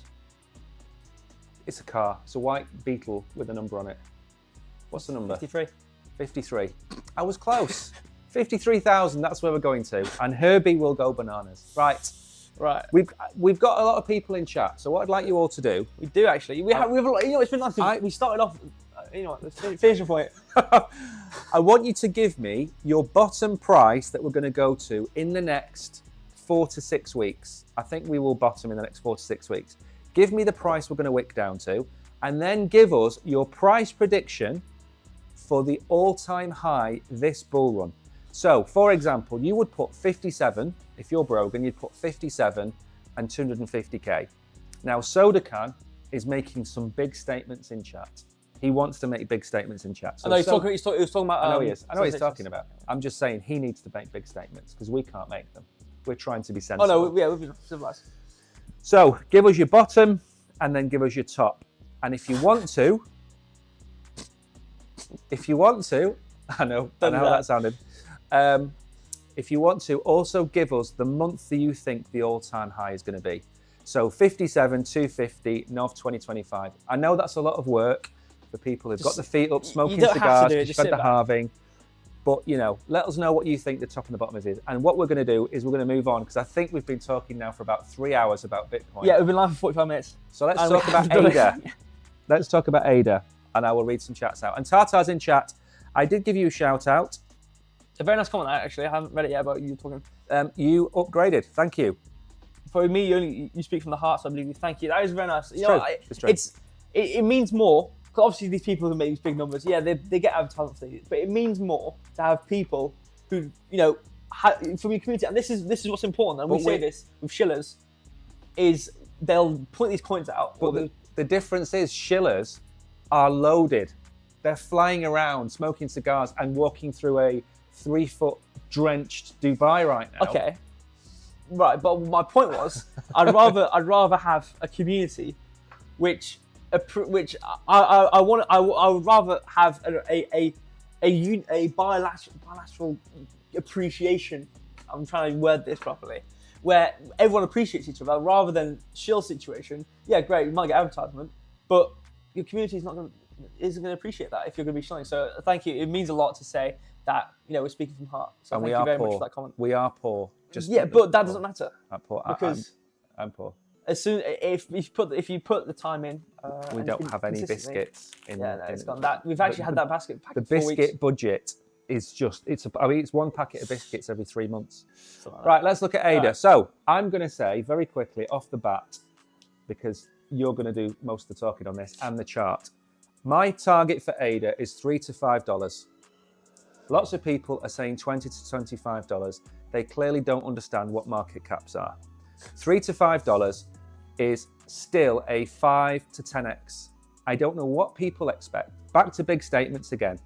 It's a car. It's a white Beetle with a number on it. What's the number? 53. 53. I was close. 53,000, that's where we're going to. And Herbie will go bananas. Right. We've got a lot of people in chat, so what I'd like you all to do... We do, actually. We have a lot, it's been nice. We started off... let's finish the point. I want you to give me your bottom price that we're going to go to in the next 4 to 6 weeks. I think we will bottom in the next 4 to 6 weeks. Give me the price we're going to wick down to, and then give us your price prediction for the all-time high this bull run. So, for example, you would put 57, if you're Brogan, you'd put 57 and 250k. Now, Sodacan is making some big statements in chat. He wants to make big statements in chat. So I know he's talking about... I know he is. I know what he's talking about. I'm just saying he needs to make big statements because we can't make them. We're trying to be sensible. Oh, no, we've been civilized. So, give us your bottom and then give us your top. And if you want to, I know how that sounded. If you want to, also give us the month that you think the all-time high is going to be. So 57, 250, Nov 2025. I know that's a lot of work for people who've got their feet up, smoking cigars, you've had the halving. But, let us know what you think the top and the bottom is. And what we're going to do is we're going to move on, because I think we've been talking now for about 3 hours about Bitcoin. Yeah, we've been live for 45 minutes. So let's talk about ADA. Let's talk about ADA, and I will read some chats out. And Tartar's in chat. I did give you a shout out. A very nice comment, actually. I haven't read it yet about you talking. You upgraded. Thank you. For me, you speak from the heart, so I believe you. Thank you. That is very nice. It's true. It means more. Because obviously these people who make these big numbers, yeah, they get advertisement for these, but it means more to have people who, from your community. And this is what's important. And we say this with shillers, is they'll point these coins out. But the difference is shillers are loaded. They're flying around, smoking cigars, and walking through a 3-foot drenched Dubai right now. Okay, right. But my point was, I'd rather have a community, which I would rather have a bilateral appreciation. I'm trying to word this properly, where everyone appreciates each other, rather than shill situation. Yeah, great, you might get advertisement, but your community isn't going to appreciate that if you're going to be shilling. So thank you. It means a lot to say that we're speaking from heart. So thank you very much for that comment. We are poor. But that doesn't matter. I'm poor. Because I'm poor. As soon if you put the time in, we don't have any biscuits. It's gone. That we've actually had that basket. The biscuit budget is just it's one packet of biscuits every 3 months. Right, let's look at ADA. Right. So I'm going to say very quickly off the bat, because you're going to do most of the talking on this and the chart. My target for ADA is $3 to $5. Lots of people are saying $20 to $25. They clearly don't understand what market caps are. $3 to $5 is still a 5 to 10x. I don't know what people expect. Back to big statements again.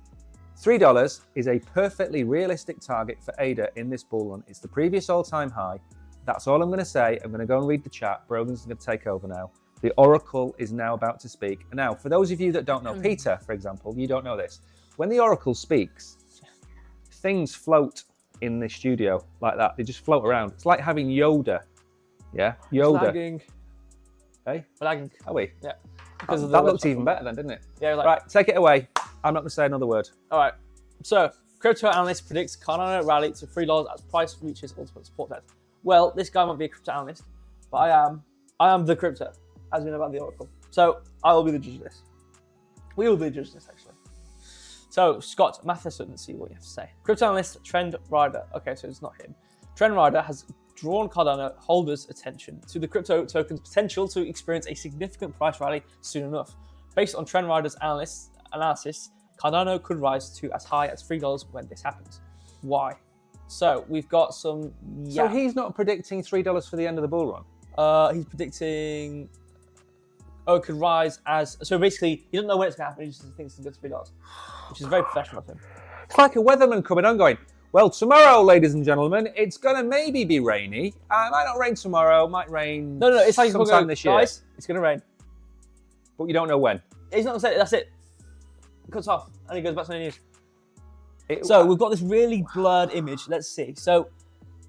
$3 is a perfectly realistic target for ADA in this bull run. It's the previous all-time high. That's all I'm going to say. I'm going to go and read the chat. Brogan's going to take over now. The Oracle is now about to speak. Now, for those of you that don't know, Peter, for example, you don't know this. When the Oracle speaks, things float in the studio like that. They just float around. It's like having Yoda. Yeah, Yoda. Lagging. Hey? We're lagging. Are we? Yeah. because of that looked even better then, didn't it? Yeah, like, Right, take it away. I'm not going to say another word. All right. So, crypto analyst predicts Cardano rally to $3 as price reaches ultimate support test. Well, this guy might be a crypto analyst, but I am the crypto, as we know about the Oracle. So, I will be the judge of this. We will be the judge of this, actually. So, Scott Matheson, let's see what you have to say. Crypto analyst Trend Rider. Okay, so it's not him. Trend Rider has drawn Cardano holders' attention to the crypto token's potential to experience a significant price rally soon enough. Based on Trend Rider's analysis, Cardano could rise to as high as $3 when this happens. Why? So we've got some. So he's not predicting $3 for the end of the bull run. He's predicting. Oh, it could rise as. So basically, he doesn't know when it's going to happen. He just thinks it's going to go to $3, which is very professional of him. It's like a weatherman coming on going, well, tomorrow, ladies and gentlemen, it's going to maybe be rainy. It might not rain tomorrow. It might rain No, it's like sometime this year. Guys, it's going to rain. But you don't know when. He's not going to say it. That's it. It cuts off. And he goes back to the news. So we've got this really blurred image. Let's see. So,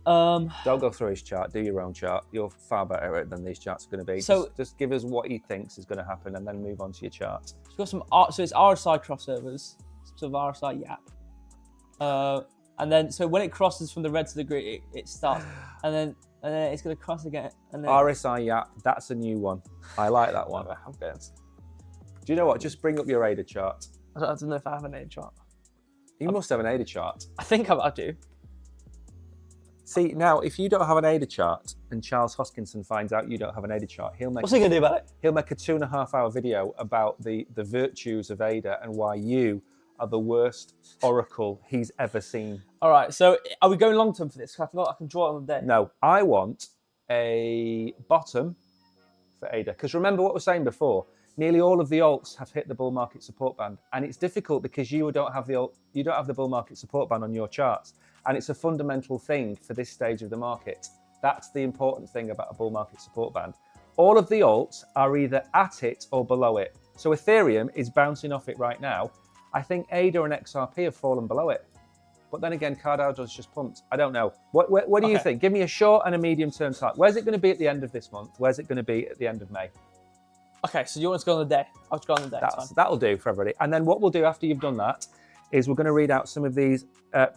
don't go through his chart. Do your own chart. You're far better at it than these charts are going to be. So just give us what he thinks is going to happen, and then move on to your chart. We've got some so it's RSI crossovers, sort of RSI YAP, and then so when it crosses from the red to the green, it starts, and then it's going to cross again. And then RSI YAP. That's a new one. I like that one. Do you know what? Just bring up your ADA chart. I don't know if I have an ADA chart. You must have an ADA chart. I think I do. See, now, if you don't have an ADA chart and Charles Hoskinson finds out you don't have an ADA chart, what's he going to do about it? He'll make a 2.5-hour video about the virtues of ADA and why you are the worst oracle he's ever seen. All right, so are we going long term for this? I forgot I can draw it on the day. No, I want a bottom for ADA. Because remember what we were saying before, nearly all of the alts have hit the bull market support band, and it's difficult because you don't have the bull market support band on your charts, and it's a fundamental thing for this stage of the market. That's the important thing about a bull market support band. All of the alts are either at it or below it. So Ethereum is bouncing off it right now. I think ADA and XRP have fallen below it. But then again, Cardado's just pumped. I don't know. What do you think? Give me a short and a medium term target. Where's it going to be at the end of this month? Where's it going to be at the end of May? Okay, so you want us to go on the day? I'll just go on the day. That'll do for everybody. And then what we'll do after you've done that is we're going to read out some of these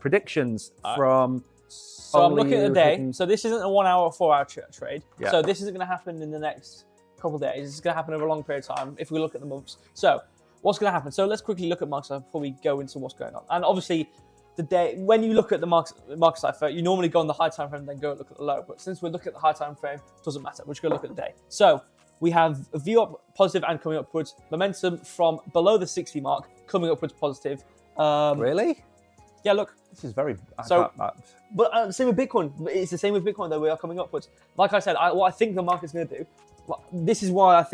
predictions from. So I'm looking at the day. So this isn't a 1 hour or 4 hour trade. Yeah. So this isn't going to happen in the next couple of days. It's going to happen over a long period of time if we look at the months. So what's going to happen? So let's quickly look at market cipher before we go into what's going on. And obviously, the day when you look at the market cipher, you normally go on the high time frame, then go look at the low. But since we're looking at the high time frame, it doesn't matter. We're just going to look at the day. So we have a view up positive and coming upwards. Momentum from below the 60 mark coming upwards positive. Really? Yeah, look. This is very. But same with Bitcoin. It's the same with Bitcoin, though. We are coming upwards. Like I said, what I think the market's going to do. This is why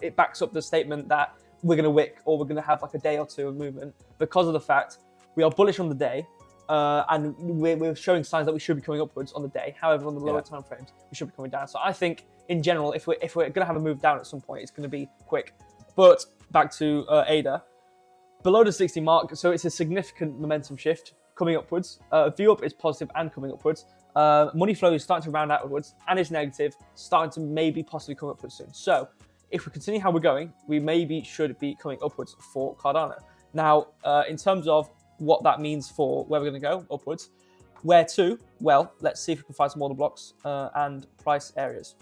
it backs up the statement that we're going to wick or we're going to have like a day or two of movement, because of the fact we are bullish on the day, and we're showing signs that we should be coming upwards on the day. However, on the lower time frames, we should be coming down. So I think in general, if we're going to have a move down at some point, it's going to be quick. But back to ADA. Below the 60 mark, so it's a significant momentum shift coming upwards. View up is positive and coming upwards. Money flow is starting to round out upwards and is negative, starting to maybe possibly come upwards soon. So if we continue how we're going, we maybe should be coming upwards for Cardano. Now, in terms of what that means for where we're going to go upwards, where to? Well, let's see if we can find some order blocks and price areas.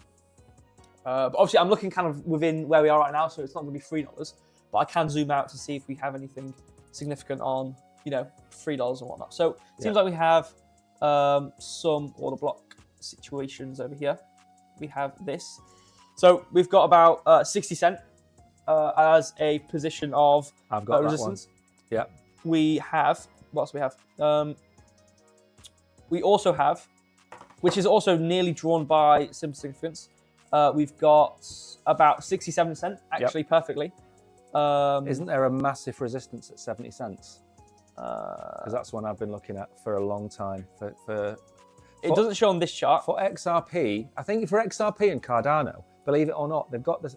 But obviously, I'm looking kind of within where we are right now, so it's not going to be $3. But I can zoom out to see if we have anything significant on, $3 and whatnot. So it seems like we have some order block situations over here. We have this. So we've got about 60 cent as a position of I've got resistance. That one. Yeah. We have, what else do we have? We also have, which is also nearly drawn by simple significance. We've got about 67 cent, actually perfectly. Isn't there a massive resistance at 70 cents? Because that's one I've been looking at for a long time. It doesn't show on this chart. For XRP, I think for XRP and Cardano, believe it or not, they've got this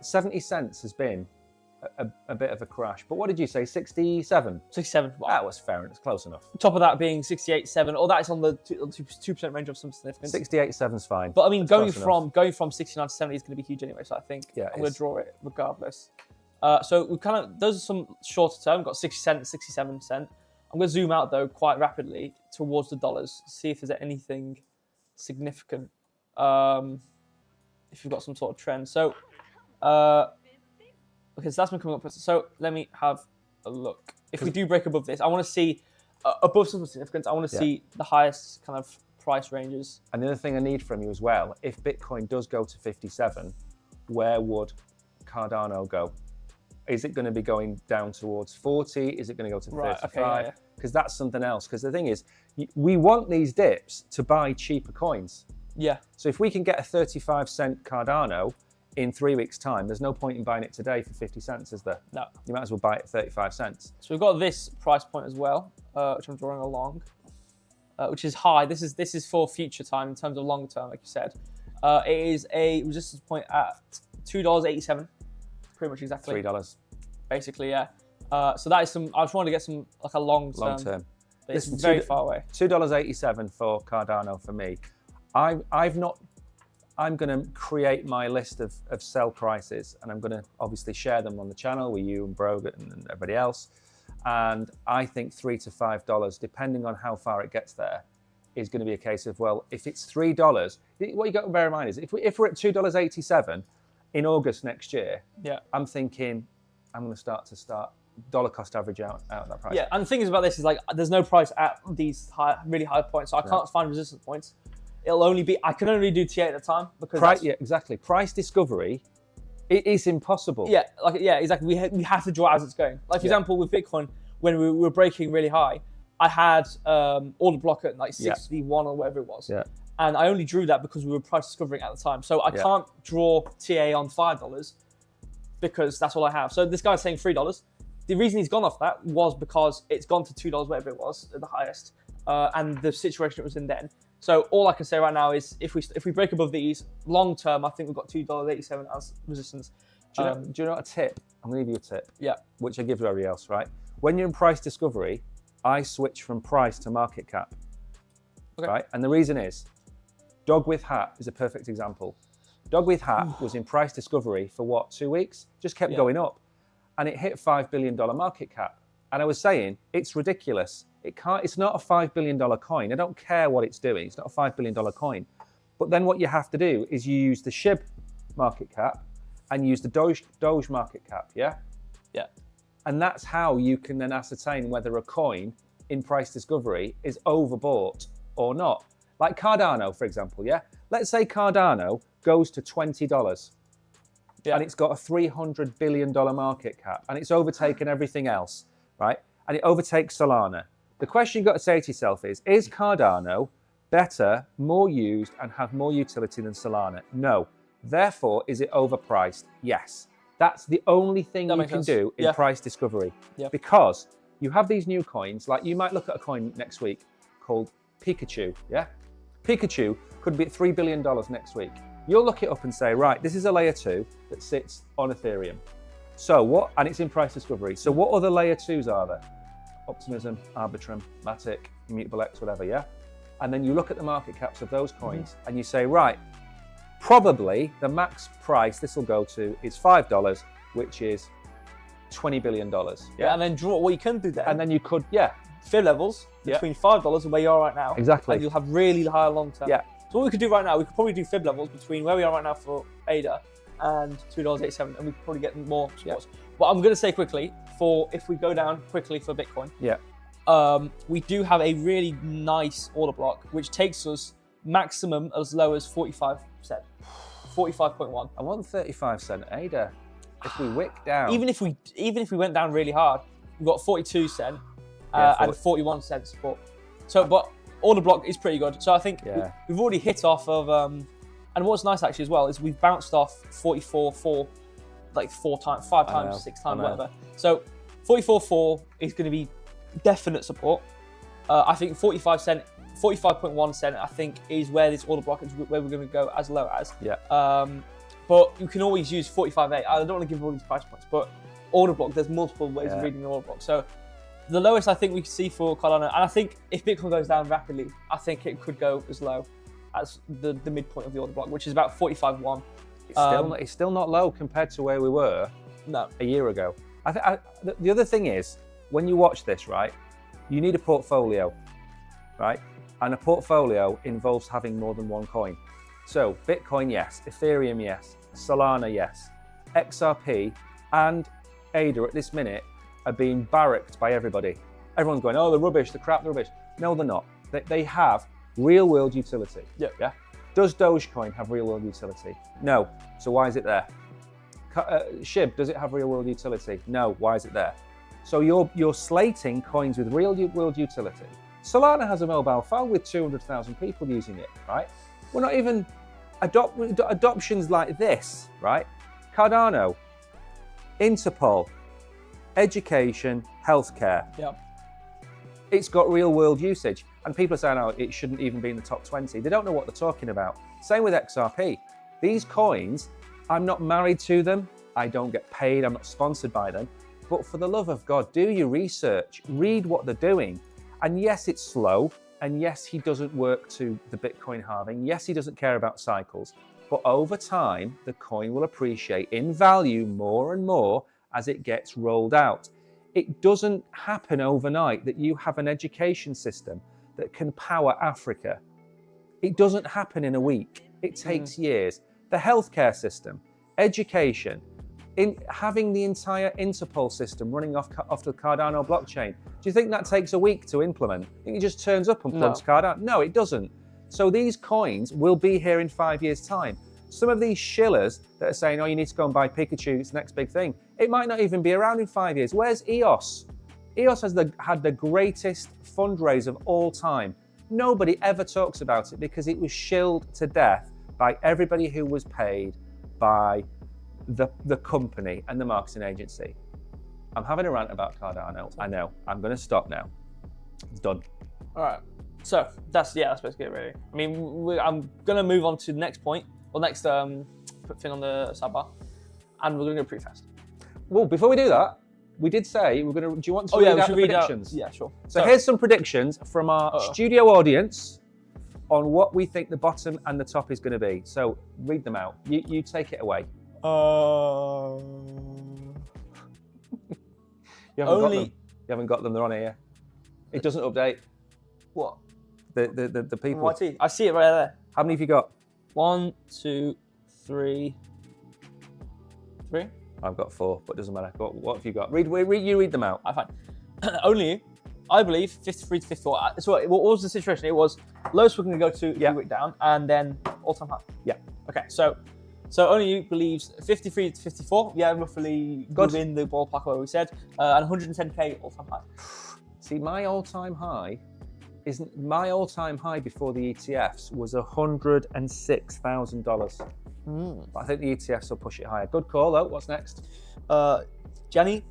70 cents has been a bit of a crash. But what did you say, 67? 67. Wow. That was fair, it's close enough. Top of that being 68.7, or that is on the 2% range of some significance. 68.7's fine. But I mean, That's going from 69 to 70 is going to be huge anyway. So I think I'm going to draw it regardless. So we those are some shorter term. We've got 60 cent, 67 cent. I'm going to zoom out though quite rapidly towards the dollars, see if there's anything significant. If you've got some sort of trend. So, okay, so that's been coming up. So let me have a look. If we do break above this, I want to see above some significance. I want to see the highest kind of price ranges. And the other thing I need from you as well, if Bitcoin does go to 57, where would Cardano go? Is it going to be going down towards 40? Is it going to go to 35? Because that's something else. Because the thing is, we want these dips to buy cheaper coins. Yeah. So if we can get a 35-cent Cardano in 3 weeks' time, there's no point in buying it today for 50 cents, is there? No. You might as well buy it at 35 cents. So we've got this price point as well, which I'm drawing along, which is high. This is for future time in terms of long term, like you said. It is a resistance point at $2.87. Pretty much exactly. $3. Basically, yeah. So that is some. I just wanted to get some like a long term. It's very far away. $2.87 for Cardano for me. I'm going to create my list of sell prices, and I'm going to obviously share them on the channel with you and Brogan and everybody else. And I think $3 to $5, depending on how far it gets there, is going to be a case of, well, if it's $3, what you got to bear in mind is if we're at $2.87 in August next year, I'm thinking I'm going to start dollar cost average out that price. Yeah, and the thing is about this is like there's no price at these really high points, so I can't find resistance points. It'll only be I can only do TA at a time because exactly. Price discovery, it is impossible. Yeah, exactly. We have to draw as it's going. Like for example, with Bitcoin, when we were breaking really high, I had order block at like 6v1 or whatever it was. Yeah. And I only drew that because we were price discovering at the time. So I can't draw TA on $5 because that's all I have. So this guy's saying $3. The reason he's gone off that was because it's gone to $2, whatever it was, at the highest, and the situation it was in then. So all I can say right now is if we break above these, long term, I think we've got $2.87 as resistance. Do you know a tip? I'm going to give you a tip. Yeah. Which I give to everybody else, right? When you're in price discovery, I switch from price to market cap. Okay. Right? And the reason is, Dog with Hat is a perfect example. Dog with Hat was in price discovery for what, 2 weeks? Just kept going up. And it hit $5 billion market cap. And I was saying, it's ridiculous. It's not a $5 billion coin. I don't care what it's doing. It's not a $5 billion coin. But then what you have to do is you use the SHIB market cap and use the Doge market cap, yeah? Yeah. And that's how you can then ascertain whether a coin in price discovery is overbought or not. Like Cardano, for example, yeah? Let's say Cardano goes to $20 and it's got a $300 billion market cap and it's overtaken everything else, right? And it overtakes Solana. The question you've got to say to yourself is Cardano better, more used, and have more utility than Solana? No. Therefore, is it overpriced? Yes. That's the only thing you can do in price discovery. Yeah. Because you have these new coins, like you might look at a coin next week called Pikachu, yeah? Pikachu could be at $3 billion next week. You'll look it up and say, right, this is a layer 2 that sits on Ethereum. So what, and it's in price discovery. So what other layer 2s are there? Optimism, Arbitrum, Matic, Immutable X, whatever, yeah? And then you look at the market caps of those coins and you say, right, probably the max price this will go to is $5, which is $20 billion. Yeah, and then draw what you can do there. And then you could, FIB levels between $5 and where you are right now. Exactly. And you'll have really high long term. Yeah. So what we could do right now, we could probably do FIB levels between where we are right now for ADA and $2.87, and we could probably get more supports. But I'm going to say quickly, if we go down quickly for Bitcoin, we do have a really nice order block, which takes us maximum as low as 45%, 45.1. I want 35 cent ADA. If we wick down, even if we went down really hard, we've got 42 cent and 41 cent support. So, but order block is pretty good. So I think we've already hit off of. And what's nice actually as well is we've bounced off 44.4 like 4 times, 5 times, 6 times, whatever. So 44.4 is going to be definite support. I think 45 cent, 45.1 cent, I think is where this order block is, where we're going to go as low as. Yeah. But you can always use 45.8. I don't want to give all these price points, but order block. There's multiple ways of reading the order block. So the lowest I think we can see for Cardano, and I think if Bitcoin goes down rapidly, I think it could go as low as the midpoint of the order block, which is about 45.1. It's still not low compared to where we were a year ago. The other thing is, when you watch this, right, you need a portfolio, right? And a portfolio involves having more than one coin. So Bitcoin, yes. Ethereum, yes. Solana, yes. XRP and ADA at this minute are being barracked by everybody. Everyone's going, oh, they're rubbish, the crap, they're rubbish. No, they're not. They have real world utility. Yeah. Does Dogecoin have real world utility? No. So why is it there? SHIB, does it have real world utility? No. Why is it there? So you're slating coins with real world utility. Solana has a mobile phone with 200,000 people using it, right? We're not even adoptions like this, right? Cardano, Interpol, education, healthcare. Yep. It's got real world usage. And people are saying, oh, it shouldn't even be in the top 20. They don't know what they're talking about. Same with XRP. These coins, I'm not married to them. I don't get paid. I'm not sponsored by them. But for the love of God, do your research. Read what they're doing. And yes, it's slow. And yes, he doesn't work to the Bitcoin halving. Yes, he doesn't care about cycles. But over time, the coin will appreciate in value more and more as it gets rolled out. It doesn't happen overnight that you have an education system that can power Africa. It doesn't happen in a week. It takes years. The healthcare system, education, in having the entire Interpol system running off the Cardano blockchain. Do you think that takes a week to implement? I think it just turns up and plugs Cardano? No, it doesn't. So these coins will be here in 5 years' time. Some of these shillers that are saying, oh, you need to go and buy Pikachu, it's the next big thing. It might not even be around in 5 years. Where's EOS? EOS has had the greatest fundraise of all time. Nobody ever talks about it because it was shilled to death by everybody who was paid by the company and the marketing agency. I'm having a rant about Cardano. I know. I'm going to stop now. It's done. All right. So that's basically it, really. I mean, I'm going to move on to the next point, or next thing on the sidebar, and we're going to go pretty fast. Well, before we do that, we did say we're going to. Do you want to read out the predictions? Yeah, sure. So here's some predictions from our studio audience on what we think the bottom and the top is going to be. So read them out. You take it away. You haven't got them. They're on here. It doesn't update. What? The people. YT. I see it right there. How many have you got? 1, 2, 3. 3? I've got 4, but it doesn't matter. What have you got? You read them out. I find only you. I believe 53 to 54. So what was the situation? It was lowest we're going to go to if we went down, and then all-time high. Yeah. Okay. So only you believes 53 to 54. Yeah, roughly within the ballpark where we said, and 110k all-time high. See, my all-time high before the ETFs was $106,000. But I think the ETFs will push it higher. Good call, though. What's next? Gianni.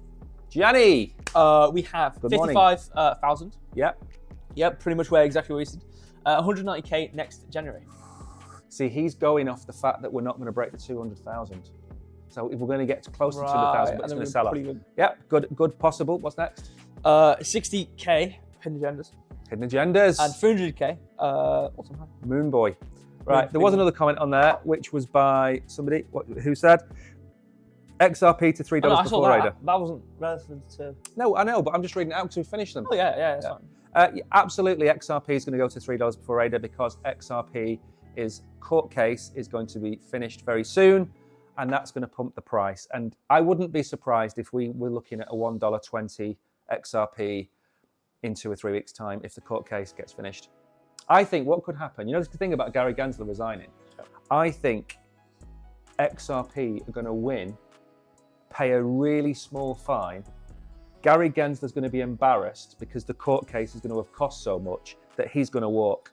We have 55,000. Yep, pretty much exactly where we said. 190k next January. See, he's going off the fact that we're not going to break the 200,000. So if we're going to get close to 200,000, but it's going to sell off. Yeah, good, possible. What's next? 60k Hidden Agendas. Hidden Agendas. And 300k all-time high. Moonboy. Right, there was another comment on there, which was by somebody who said XRP to $3 before Raider. That wasn't relevant to... No, I know, but I'm just reading it out to finish them. Oh, yeah, that's fine. Absolutely, XRP is going to go to $3 before Raider because XRP court case is going to be finished very soon, and that's going to pump the price. And I wouldn't be surprised if we were looking at a $1.20 XRP in 2 or 3 weeks' time if the court case gets finished. I think what could happen, the thing about Gary Gensler resigning, I think XRP are going to win, pay a really small fine. Gary Gensler's going to be embarrassed because the court case is going to have cost so much that he's going to walk.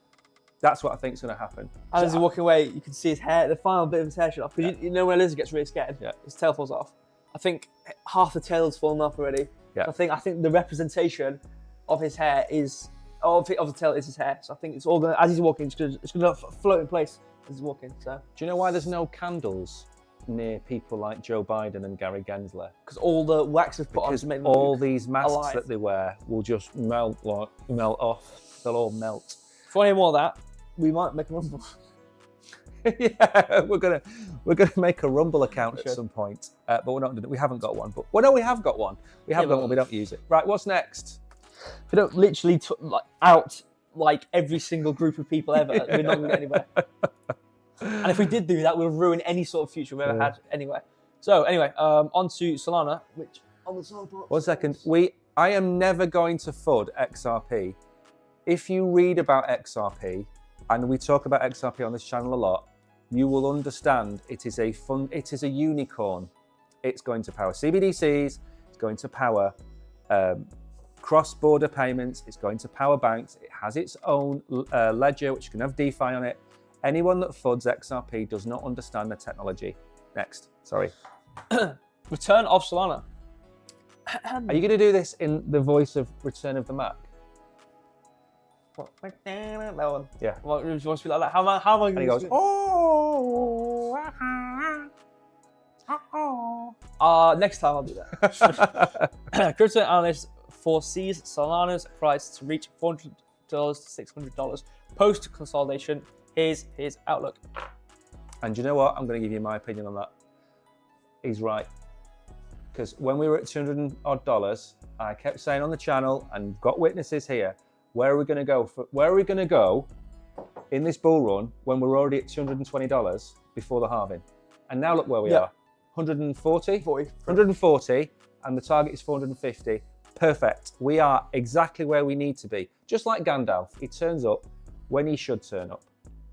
That's what I think is going to happen. And as he's walking away, you can see his hair, the final bit of his hair shut off. Because you know when Lizard gets really scared, his tail falls off. I think half the tail's fallen off already. Yeah. I think the representation of his hair is... of the tail is his hair. So I think it's all going to, as he's walking, it's going to float in place as he's walking. So. Do you know why there's no candles near people like Joe Biden and Gary Gensler. Because all the wax is put on Because to make them all look these masks alive. that they wear will just melt off. They'll all melt. If you want to hear more of that, we might make a rumble. Yeah, we're gonna make a Rumble account at some point, but we're not. We haven't got one. But no, we have got one. We have got one. We don't use it. Right. What's next? If we don't literally out like every single group of people ever, we're not going to get anywhere. And if we did do that, we'll ruin any sort of future we've ever had anywhere. So anyway, on to Solana, which on the side. 1 second. I am never going to FUD XRP. If you read about XRP, and we talk about XRP on this channel a lot, you will understand it is a unicorn. It's going to power CBDCs, it's going to power cross-border payments, it's going to power banks, it has its own ledger which can have DeFi on it. Anyone that FUDs XRP does not understand the technology. Next, sorry. Return of Solana. Are you going to do this in the voice of Return of the Mac? That one. Yeah. What, you want to be like that? How am I And he goes, next time I'll do that. Crypto analyst foresees Solana's price to reach $400 to $600 post consolidation. Here's his outlook. And you know what? I'm going to give you my opinion on that. He's right. Because when we were at $200 odd, I kept saying on the channel, and got witnesses here, where are we going to go? Where are we going to go in this bull run when we're already at $220 before the halving? And now look where we are. 140? 140, and the target is 450. Perfect. We are exactly where we need to be. Just like Gandalf, he turns up when he should turn up.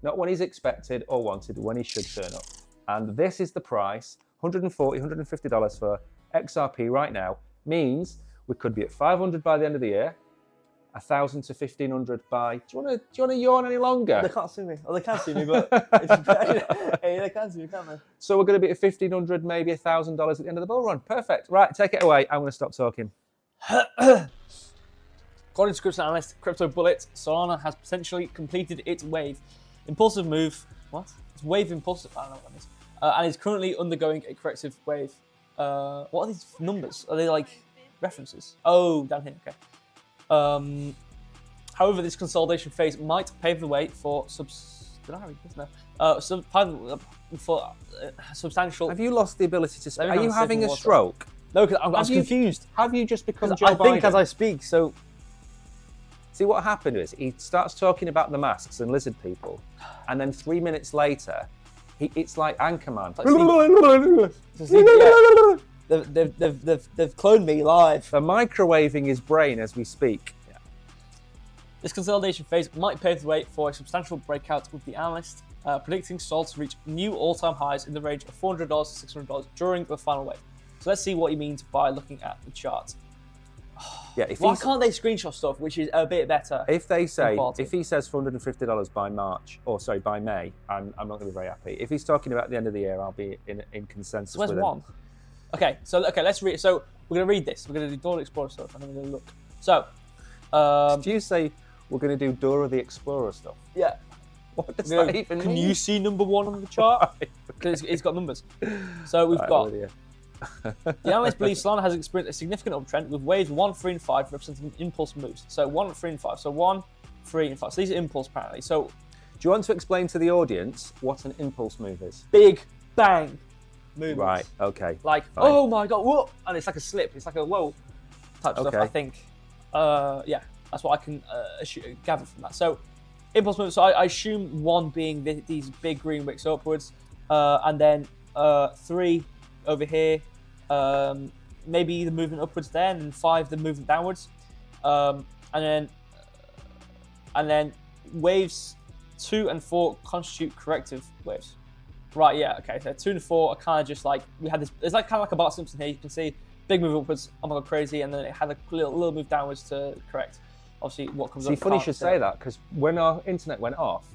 Not when he's expected or wanted, when he should turn up. And this is the price, $140, $150 for XRP right now, means we could be at 500 by the end of the year, 1,000 to 1,500 by. Do you want to yawn any longer? They can't see me. Oh, they can see me, but they can see me, can't they? So we're going to be at 1,500, maybe $1,000 at the end of the bull run. Perfect. Right, take it away. I'm going to stop talking. According to crypto analyst Crypto Bullet, Solana has potentially completed its wave impulsive move. What? It's wave impulsive. I don't know what that is. And is currently undergoing a corrective wave. What are these numbers? Are they like references? Oh, down here. Okay. However, this consolidation phase might pave the way for substantial. Have you lost the ability to speak? Are you having a stroke? No, because I was confused. Have you just become Joe Biden? I think as I speak, so... See, what happened is he starts talking about the masks and lizard people, and then 3 minutes later, it's like Anchorman. They've cloned me live. They're microwaving his brain as we speak. Yeah. This consolidation phase might pave the way for a substantial breakout, with the analyst predicting Sol to reach new all-time highs in the range of $400 to $600 during the final wave. So let's see what he means by looking at the chart. Yeah, why can't they screenshot stuff which is a bit better? If they say, if he says $450 by March, or sorry, by May, I'm not going to be very happy. If he's talking about the end of the year, I'll be in consensus with him. Where's one? Okay, let's read. So we're going to read this. We're going to do Dora the Explorer stuff, and then we're going to look. So, did you say we're going to do Dora the Explorer stuff? Yeah. What does that even mean? Can you see number 1 on the chart? Because it's got numbers. So we've got. The analyst believes Solana has experienced a significant uptrend, with waves 1, 3, and 5 representing impulse moves. So 1, 3, and 5. So 1, 3, and 5. So these are impulse apparently. So, do you want to explain to the audience what an impulse move is? Big bang movements. Right. Okay. Like, fine. Oh my god, whoa, and it's like a slip. It's like a whoa type stuff. I think. Yeah, that's what I can gather from that. So impulse moves. So I assume 1 being these big green wicks upwards, and then 3. Over here, maybe the movement upwards there, and then 5 the movement downwards, and then waves 2 and 4 constitute corrective waves. Right? Yeah. Okay. So 2 and 4 are kind of just like we had this. It's like kind of like a Bart Simpson here. You can see big move upwards. Oh my god, crazy, and then it had a little move downwards to correct. Obviously, what comes. See, funny you should say that, because when our internet went off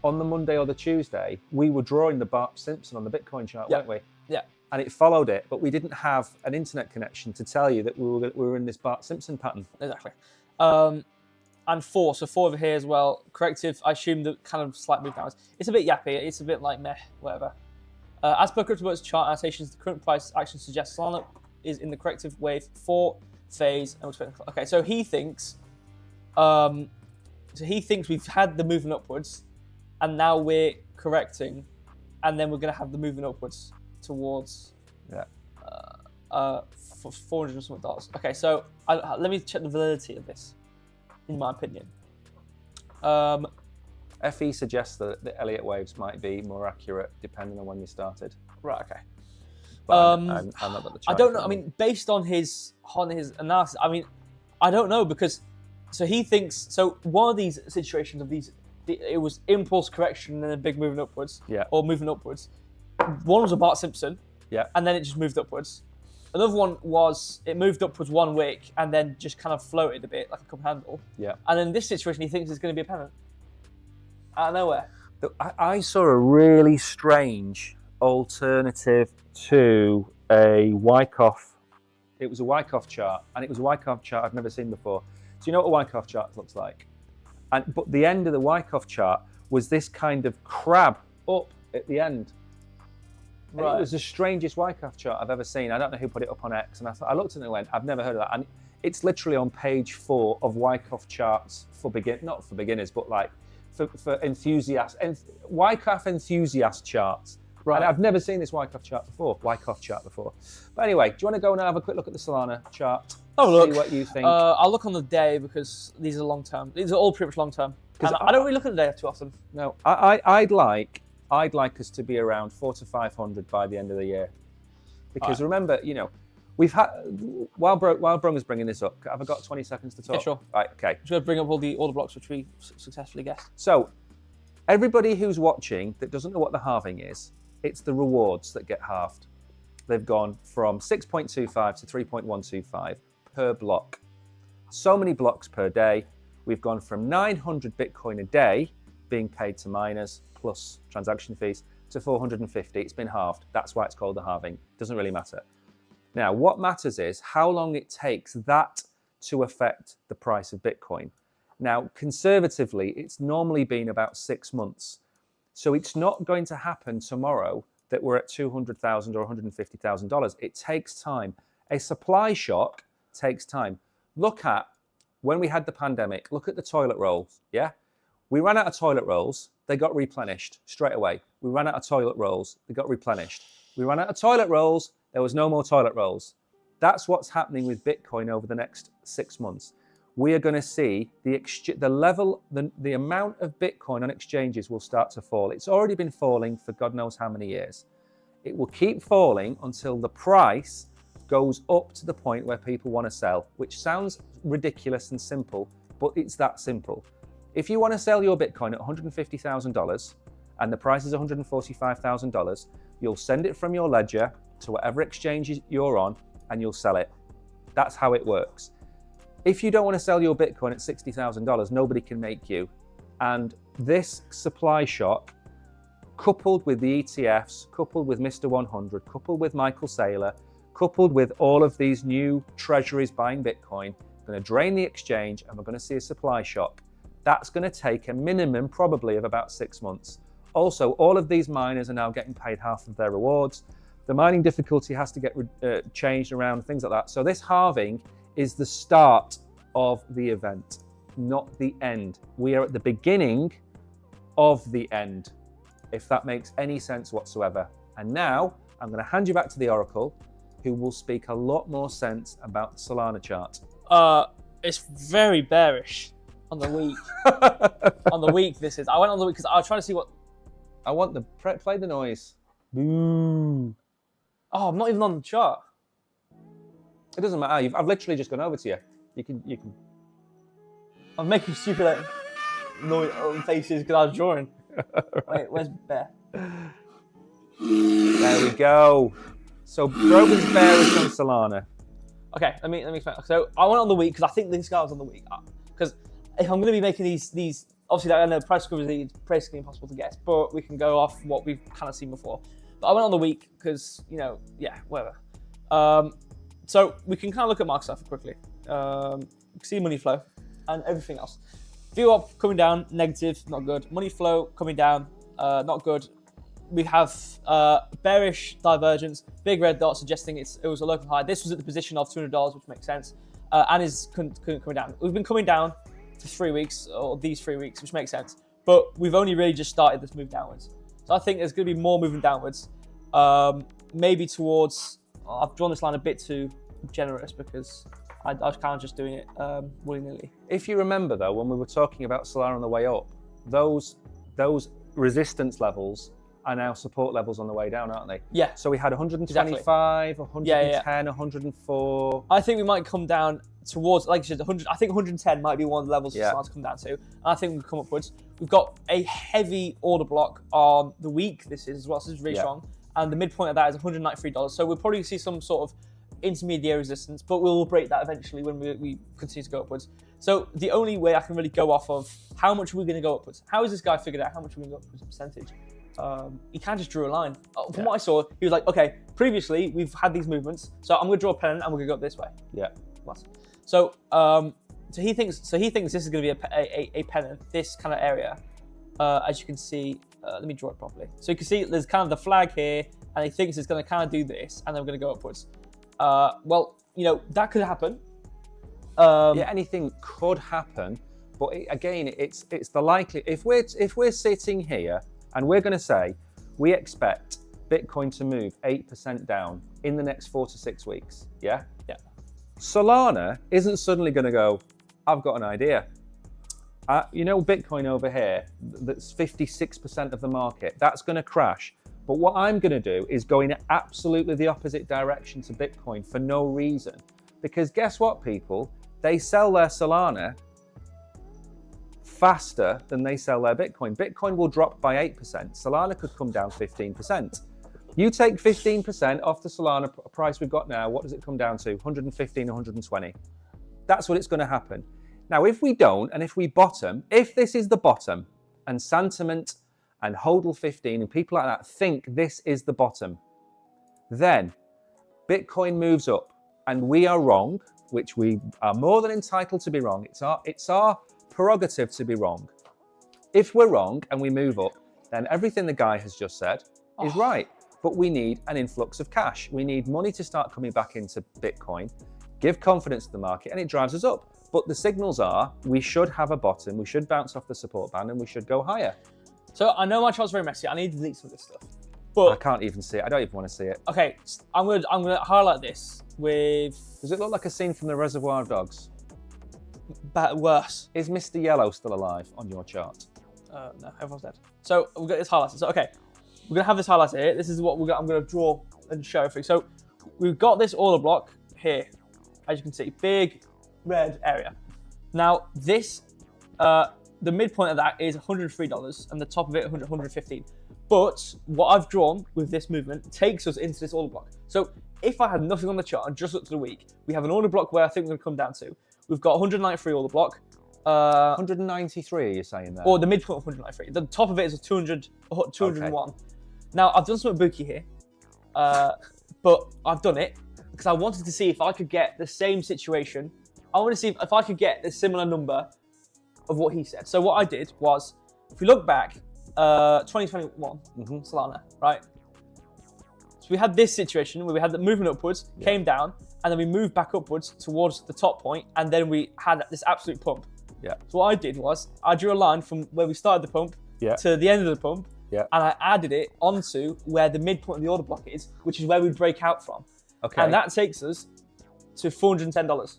on the Monday or the Tuesday, we were drawing the Bart Simpson on the Bitcoin chart, weren't we? Yeah. And it followed it, but we didn't have an internet connection to tell you that we were in this Bart Simpson pattern. Exactly. And 4, so 4 over here as well. Corrective, I assume the kind of slight move downwards. It's a bit yappy. It's a bit like meh, whatever. As per CryptoBoat's chart annotations, the current price action suggests Solana is in the corrective wave 4 phase. And okay, so he thinks, we've had the movement upwards, and now we're correcting, and then we're going to have the movement upwards towards for $400 and something. Okay, so let me check the validity of this. In my opinion, FE suggests that the Elliott waves might be more accurate depending on when they started. Right. Okay. But I'm not got the chart I don't know. I mean, based on his analysis, I mean, I don't know because he thinks one of these situations of these, it was impulse correction and then a big movement upwards. Yeah. Or moving upwards. One was a Bart Simpson. Yeah. And then it just moved upwards. Another one was it moved upwards 1 week and then just kind of floated a bit like a cup handle. Yeah. And in this situation, he thinks it's going to be a pennant out of nowhere. I saw a really strange alternative to a Wyckoff. It was a Wyckoff chart, and it was a Wyckoff chart I've never seen before. So you know what a Wyckoff chart looks like? But the end of the Wyckoff chart was this kind of crab up at the end. Right. It was the strangest Wyckoff chart I've ever seen. I don't know who put it up on X, and I looked at it and went, I've never heard of that. And it's literally on page 4 of Wyckoff charts for not for beginners, but like for enthusiasts, and Wyckoff enthusiast charts. Right. And I've never seen this Wyckoff chart before. But anyway, do you want to go and have a quick look at the Solana chart? Oh, look. See what you think. I'll look on the day because these are long term. These are all pretty much long term. And I don't really look at the day too often. No, I'd like us to be around 400 to 500 by the end of the year, because remember, we've had while Brung is bringing this up. Have I got 20 seconds to talk? Yeah, sure. Right, okay. I'm just going to bring up all the blocks which we successfully guessed. So, everybody who's watching that doesn't know what the halving is, it's the rewards that get halved. They've gone from 6.25 to 3.125 per block. So many blocks per day. We've gone from 900 Bitcoin a day being paid to miners plus transaction fees to 450. It's been halved. That's why it's called the halving. Doesn't really matter. Now, what matters is how long it takes that to affect the price of Bitcoin. Now, conservatively, it's normally been about 6 months. So it's not going to happen tomorrow that we're at $200,000 or $150,000. It takes time. A supply shock takes time. Look at when we had the pandemic, look at the toilet rolls, yeah? We ran out of toilet rolls, they got replenished straight away. We ran out of toilet rolls, they got replenished. We ran out of toilet rolls, there was no more toilet rolls. That's what's happening with Bitcoin over the next 6 months. We are going to see the amount of Bitcoin on exchanges will start to fall. It's already been falling for God knows how many years. It will keep falling until the price goes up to the point where people want to sell, which sounds ridiculous and simple, but it's that simple. If you want to sell your Bitcoin at $150,000 and the price is $145,000, you'll send it from your ledger to whatever exchange you're on and you'll sell it. That's how it works. If you don't want to sell your Bitcoin at $60,000, nobody can make you. And this supply shock, coupled with the ETFs, coupled with Mr. 100, coupled with Michael Saylor, coupled with all of these new treasuries buying Bitcoin, going to drain the exchange and we're going to see a supply shock. That's going to take a minimum probably of about 6 months. Also, all of these miners are now getting paid half of their rewards. The mining difficulty has to get changed around, things like that. So this halving is the start of the event, not the end. We are at the beginning of the end, if that makes any sense whatsoever. And now I'm going to hand you back to the Oracle, who will speak a lot more sense about the Solana chart. It's very bearish on the week. On the week, this is. I went on the week because I was trying to see what. I want the play the noise. Boo. Oh, I'm not even on the chart. It doesn't matter. I've literally just gone over to you. You can. I'm making stupid noise faces because I was drawing. Wait, where's Bear? There we go. So Brogan's bearish on Solana. Okay, let me explain. So I went on the week because I think this guy was on the week. Because if I'm going to be making these obviously I know the price discovery is basically impossible to guess, but we can go off what we've kind of seen before. But I went on the week because whatever. So we can kind of look at market stuff quickly. See money flow and everything else. VWAP coming down, negative, not good. Money flow coming down, not good. we have bearish divergence, big red dot suggesting it was a local high. This was at the position of $200, which makes sense, and is coming down. We've been coming down for 3 weeks, or these 3 weeks, which makes sense. But we've only really just started this move downwards. So I think there's going to be more movement downwards. Maybe towards, I've drawn this line a bit too generous because I was kind of just doing it willy-nilly. If you remember though, when we were talking about Solana on the way up, those resistance levels are now support levels on the way down, aren't they? Yeah. So we had 125, exactly. 110, 104. I think we might come down towards, like you said, 100. I think 110 might be one of the levels for Solana to come down to. And I think we'll come upwards. We've got a heavy order block on the week. This is as well. So this is really strong. And the midpoint of that is $193. So we'll probably see some sort of intermediate resistance, but we'll break that eventually when we continue to go upwards. So the only way I can really go off of how much we're going to go upwards. How has this guy figured out how much we're going to go upwards percentage? He kind of just drew a line. From what I saw, he was like, okay, previously we've had these movements, so I'm going to draw a pennant and we're going to go up this way. Yeah. So he thinks this is going to be a pennant, this kind of area. As you can see, let me draw it properly. So you can see there's kind of the flag here, and he thinks it's going to kind of do this, and then we're going to go upwards. Well, you know, that could happen. Anything could happen, but again, it's the likely. If we're sitting here and we're going to say we expect Bitcoin to move 8% down in the next 4 to 6 weeks, yeah. Solana isn't suddenly going to go, I've got an idea. You know, Bitcoin over here, that's 56% of the market. That's going to crash. But what I'm going to do is go in absolutely the opposite direction to Bitcoin for no reason. Because guess what, people? They sell their Solana faster than they sell their Bitcoin. Bitcoin will drop by 8%. Solana could come down 15%. You take 15% off the Solana price we've got now, what does it come down to? 115, 120. That's what it's going to happen. Now, if we don't, and if we bottom, if this is the bottom, and sentiment and HODL 15 and people like that think this is the bottom, then Bitcoin moves up and we are wrong, which we are more than entitled to be wrong. It's our prerogative to be wrong. If we're wrong and we move up, then everything the guy has just said is right. But we need an influx of cash. We need money to start coming back into Bitcoin, give confidence to the market, and it drives us up. But the signals are we should have a bottom, we should bounce off the support band, and we should go higher. So I know my chart's very messy. I need to delete some of this stuff. But I can't even see it. I don't even want to see it. Okay, I'm gonna highlight this with. Does it look like a scene from the Reservoir Dogs? But worse. Is Mr. Yellow still alive on your chart? No, everyone's dead. So we've got this highlighted. So okay, we're gonna have this highlighted here. This is what we're gonna, I'm gonna draw and show everything. So we've got this order block here, as you can see, big red area. Now this, the midpoint of that is $103, and the top of it 115. But what I've drawn with this movement takes us into this order block. So if I had nothing on the chart and just looked at the week, we have an order block where I think we're gonna come down to. We've got 193 order block. 193, you're saying there? Or the midpoint of 193. The top of it is a 201. Okay. Now, I've done some bookie here, but I've done it because I wanted to see if I could get the same situation. I want to see if I could get the similar number of what he said. So what I did was, if we look back, 2021, Solana, right? So we had this situation where we had the movement upwards, came down, and then we moved back upwards towards the top point, and then we had this absolute pump. Yeah. So what I did was, I drew a line from where we started the pump to the end of the pump, and I added it onto where the midpoint of the order block is, which is where we break out from. Okay. And that takes us to $410.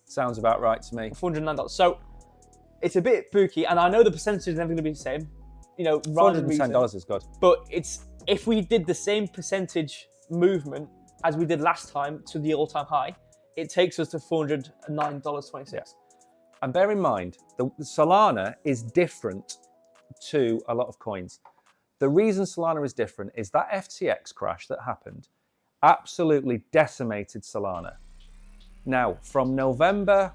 Sounds about right to me. $409. So it's a bit booky, and I know the percentage is never going to be the same. You know, $410 is good. But it's if we did the same percentage movement as we did last time to the all-time high, it takes us to $409.26. Yeah. And bear in mind, the Solana is different to a lot of coins. The reason Solana is different is that FTX crash that happened absolutely decimated Solana. Now, from November,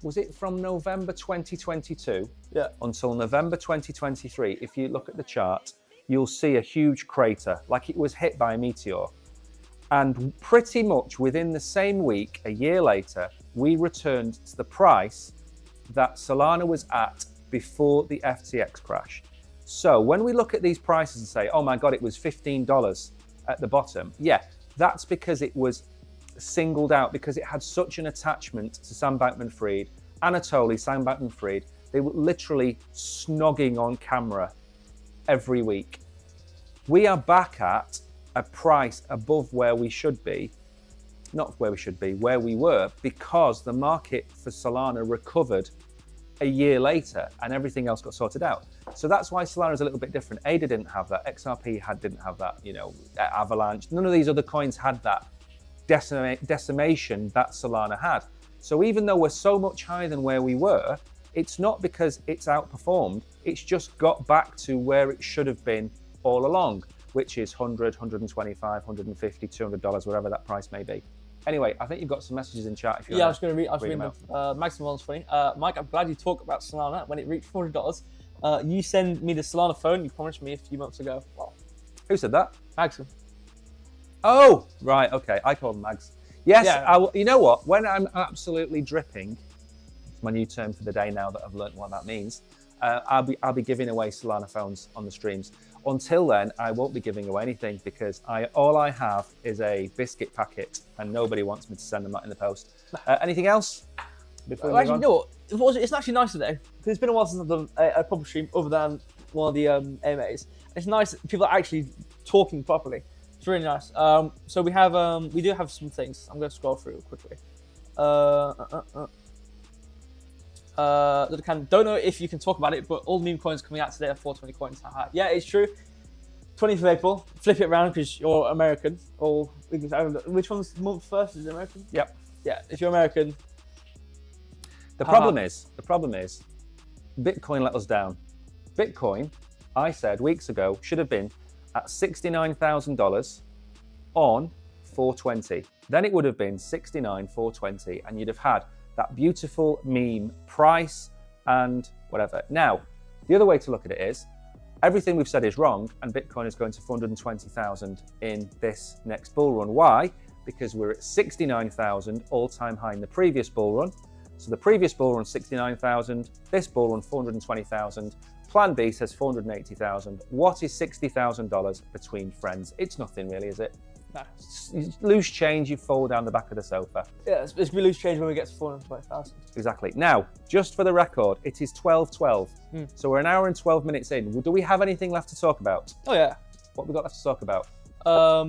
was it from November 2022 until November 2023, if you look at the chart, you'll see a huge crater, like it was hit by a meteor. And pretty much within the same week, a year later, we returned to the price that Solana was at before the FTX crash. So when we look at these prices and say, oh my God, it was $15 at the bottom. Yeah, that's because it was singled out, because it had such an attachment to Sam Bankman-Fried, Anatoly, Sam Bankman-Fried. They were literally snogging on camera every week. We are back at a price above where we should be, not where we should be, where we were, because the market for Solana recovered a year later and everything else got sorted out. So that's why Solana is a little bit different. ADA didn't have that, XRP didn't have that, Avalanche, none of these other coins had that decimation that Solana had. So even though we're so much higher than where we were, it's not because it's outperformed, it's just got back to where it should have been all along, which is $100, $125, $150, $200, whatever that price may be. Anyway, I think you've got some messages in chat. If you I was going to read. them them. Maximum one's funny. Mike, I'm glad you talked about Solana when it reached $400. You send me the Solana phone you promised me a few months ago. Well, who said that? Maxim. Oh, right. Okay. I call them Mags. Yes. Yeah. You know what? When I'm absolutely dripping, it's my new term for the day now that I've learned what that means. I'll be giving away Solana phones on the streams. Until then, I won't be giving away anything because all I have is a biscuit packet and nobody wants me to send them that in the post. Anything else? Actually, no. It's actually nice today because it's been a while since I've done a proper stream other than one of the AMAs. It's nice that people are actually talking properly. It's really nice. So we do have some things. I'm going to scroll through quickly. Don't know if you can talk about it, but all meme coins coming out today are 420 coins. Yeah, it's true. 20th of April. Flip it around because you're American. Or which one's the month first? Is it American? Yep. Yeah. If you're American. The problem is, Bitcoin let us down. Bitcoin, I said weeks ago, should have been at $69,000 on 420. Then it would have been 69,420, and you'd have had that beautiful meme price and whatever. Now, the other way to look at it is, everything we've said is wrong, and Bitcoin is going to 420,000 in this next bull run. Why? Because we're at 69,000 all-time high in the previous bull run. So the previous bull run 69,000, this bull run 420,000. Plan B says 480,000. What is $60,000 between friends? It's nothing really, is it? No. You lose change, you fall down the back of the sofa. Yeah, it's we lose change when we get to 420,000. Exactly. Now, just for the record, it is 12:12. So we're an hour and 12 minutes in. Do we have anything left to talk about? Oh yeah. What have we got left to talk about? A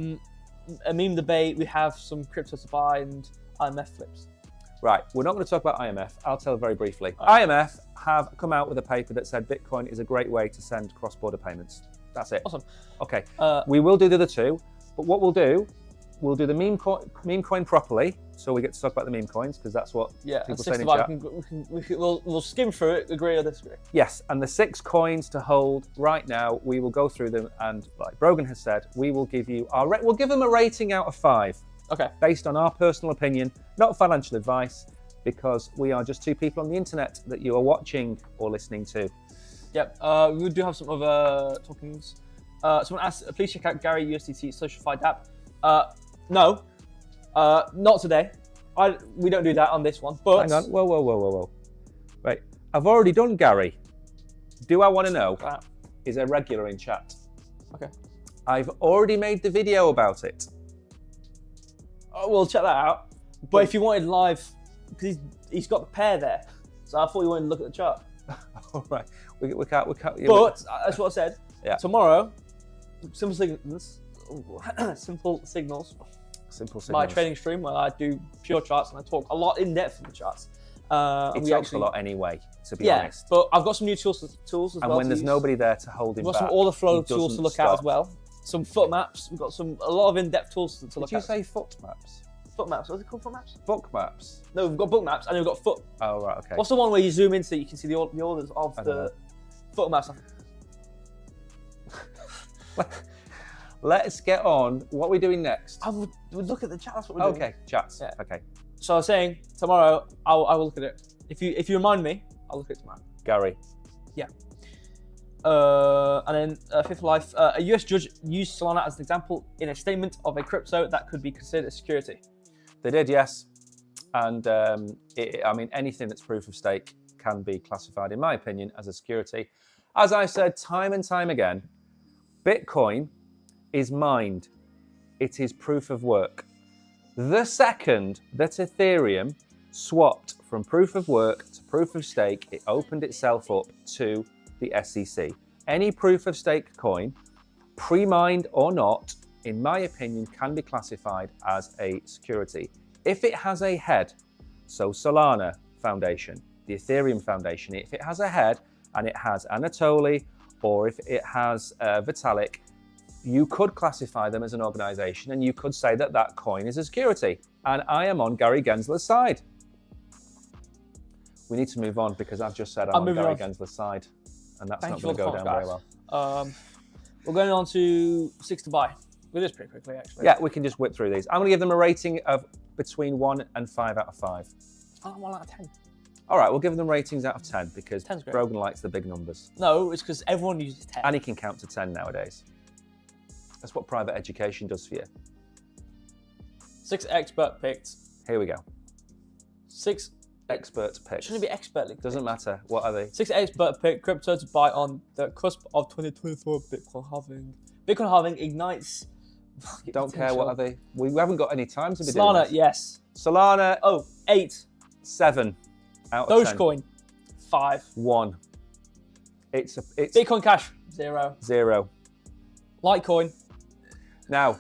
meme debate. We have some crypto to buy and IMF flips. Right, we're not going to talk about IMF. I'll tell very briefly. IMF have come out with a paper that said Bitcoin is a great way to send cross-border payments. That's it. Awesome. Okay, we will do the other two, but what we'll do the meme coin properly, so we get to talk about the meme coins, because that's what people say in chat. We'll skim through it, agree or disagree. Yes, and the 6 coins to hold right now, we will go through them, and like Brogan has said, we will give you we'll give them a rating out of 5. Okay. Based on our personal opinion, not financial advice, because we are just two people on the internet that you are watching or listening to. Yep. We do have some other talkings. Someone asked, please check out Gary USDT Socialfied app. No, not today. We don't do that on this one. But hang on. Whoa. Right. I've already done Gary. Do I want to know? Is a regular in chat. Okay. I've already made the video about it. We'll check that out. But if you wanted live, because he's got the pair there, so I thought you wanted to look at the chart. All right, we can't. Yeah, but that's what I said. Yeah. Tomorrow, simple signals. My trading stream where I do pure charts and I talk a lot in depth of the charts. It talks a lot anyway, to be honest. But I've got some new tools as well. And when there's nobody there to hold him back, we've got some order flow tools to look at as well. Some foot maps. We've got a lot of in-depth tools to look at. Did you say foot maps? Foot maps. What's it called? Foot maps? Book maps. No, we've got book maps and we've got foot. Oh right, okay. What's the one where you zoom in so you can see the orders of the foot maps? Let's get on. What are we doing next? I would look at the chat. That's what we're doing. Okay, chats. Yeah. Okay. So I was saying tomorrow I will look at it. If you remind me, I'll look at it tomorrow. Gary. Yeah. And then Fifth Life, a US judge used Solana as an example in a statement of a crypto that could be considered a security. They did, yes. And I mean, anything that's proof of stake can be classified, in my opinion, as a security. As I said time and time again, Bitcoin is mined. It is proof of work. The second that Ethereum swapped from proof of work to proof of stake, it opened itself up to the SEC. Any proof of stake coin, pre-mined or not, in my opinion, can be classified as a security. If it has a head, so Solana Foundation, the Ethereum Foundation, if it has a head and it has Anatoly, or if it has Vitalik, you could classify them as an organization and you could say that that coin is a security. And I am on Gary Gensler's side. We need to move on because I've just said I'm on Gary Gensler's side. And that's not going to go down very well. We're going on to 6 to buy. We'll do this pretty quickly, actually. Yeah, we can just whip through these. I'm going to give them a rating of between 1 and 5 out of 5. Oh, 1 out of 10. All right, we'll give them ratings out of 10 because 10's great. Brogan likes the big numbers. No, it's because everyone uses 10. And he can count to 10 nowadays. That's what private education does for you. 6 expert picked. Here we go. 6 expert picks. Shouldn't it be expertly picked? Doesn't matter. What are they? 6 expert pick crypto to buy on the cusp of 2024 Bitcoin halving. Bitcoin halving ignites. Don't care. What are they? We haven't got any time to be doing Solana, this. yes. Solana. Oh, 8. 7 out of 10. Dogecoin, 5. 1. It's Bitcoin Cash, 0. 0. Litecoin. Now,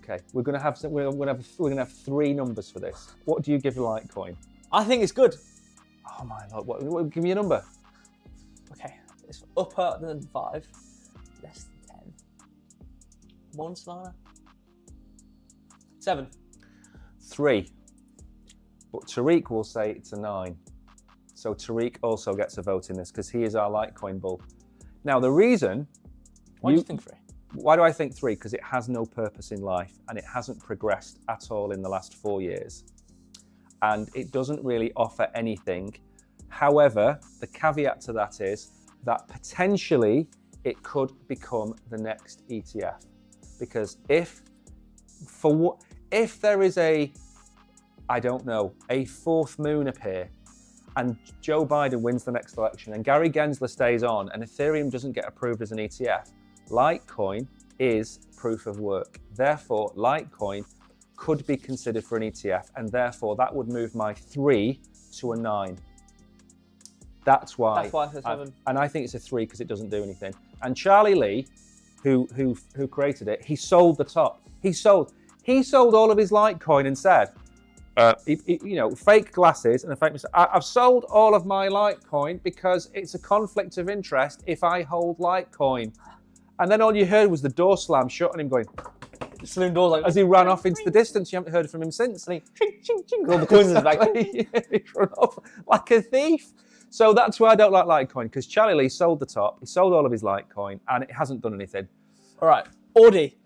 okay, we're gonna have 3 numbers for this. What do you give Litecoin? I think it's good. Oh my lord! What give me a number. Okay, it's upper than 5, less than 10. 1 Solana. 7. 3. But Tariq will say it's a 9. So Tariq also gets a vote in this because he is our Litecoin bull. Now the reason. Why do you think 3? Why do I think 3? Because it has no purpose in life and it hasn't progressed at all in the last 4 years. And it doesn't really offer anything. However, the caveat to that is that potentially it could become the next ETF. Because if there is a 4th moon appear and Joe Biden wins the next election and Gary Gensler stays on and Ethereum doesn't get approved as an ETF, Litecoin is proof of work. Therefore, Litecoin could be considered for an ETF, and therefore that would move my 3 to a 9. That's why I said 7. And I think it's a 3 because it doesn't do anything. And Charlie Lee, who created it, he sold the top. He sold all of his Litecoin and said, fake glasses and a fake. I've sold all of my Litecoin because it's a conflict of interest if I hold Litecoin. And then all you heard was the door slam shut and him going, saloon doors like as he ran off into the distance. You haven't heard from him since. And he ching, ching, all the coins in his bag. He's run off like a thief. So that's why I don't like Litecoin, because Charlie Lee sold the top. He sold all of his Litecoin and it hasn't done anything. All right, Audi.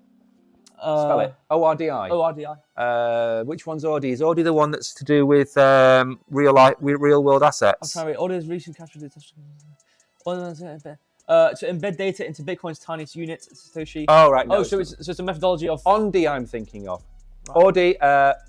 Spell it. O-R-D-I. O-R-D-I. Which one's Audi? Is Audi the one that's to do with real world assets? I'm trying to read. Audi is recent cash to embed data into Bitcoin's tiniest unit, Satoshi. Oh, right. No, so it's a methodology of... Ondi I'm thinking of. Right. Audi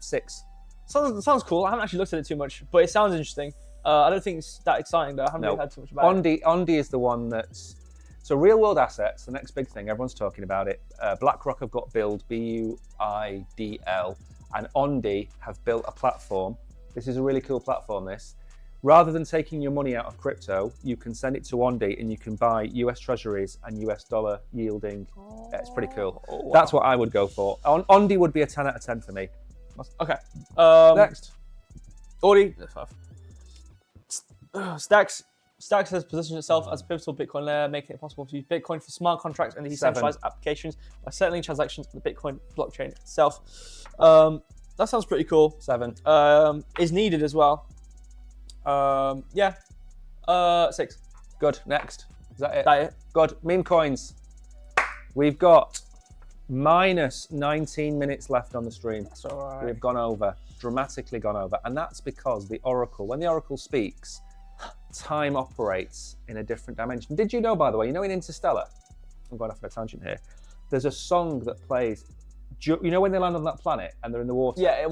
6. Sounds cool. I haven't actually looked at it too much, but it sounds interesting. I don't think it's that exciting, though. I haven't really heard too much about it. Ondi is the one that's... So real world assets, the next big thing, everyone's talking about it. BlackRock have got Build, B-U-I-D-L, and Ondi have built a platform. This is a really cool platform, this. Rather than taking your money out of crypto, you can send it to Ondi and you can buy US treasuries and US dollar yielding. Yeah, it's pretty cool. Oh, wow. That's what I would go for. Ondi would be a 10 out of 10 for me. Okay. Next. Audi. Stacks has positioned itself as a pivotal Bitcoin layer, making it possible to use Bitcoin for smart contracts and decentralized applications by settling transactions on the Bitcoin blockchain itself. That sounds pretty cool. 7. Is needed as well. 6. Good. Next. Is that it? That it? Good. Meme coins. We've got minus 19 minutes left on the stream. That's all right. We've gone over, dramatically gone over. And that's because the Oracle, when the Oracle speaks, time operates in a different dimension. Did you know, by the way, in Interstellar, I'm going off on a tangent here, there's a song that plays, when they land on that planet and they're in the water? Yeah,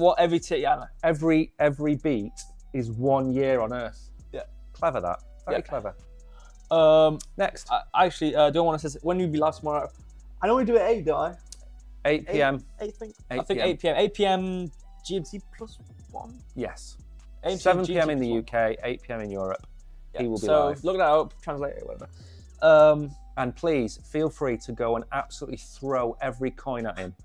every beat is 1 year on Earth. Yeah. Clever that. Very clever. Next. I actually don't want to say when you be live tomorrow. I normally do it at 8, don't I? 8 p.m. 8, I think. 8 I think p.m. 8 p.m. 8 p.m. GMT +1. Yes. 8 7 p.m. GMT in the +1. UK, 8 p.m. in Europe. Yeah, He will be so live. look that up, translate it, whatever. And please feel free to go and absolutely throw every coin at him,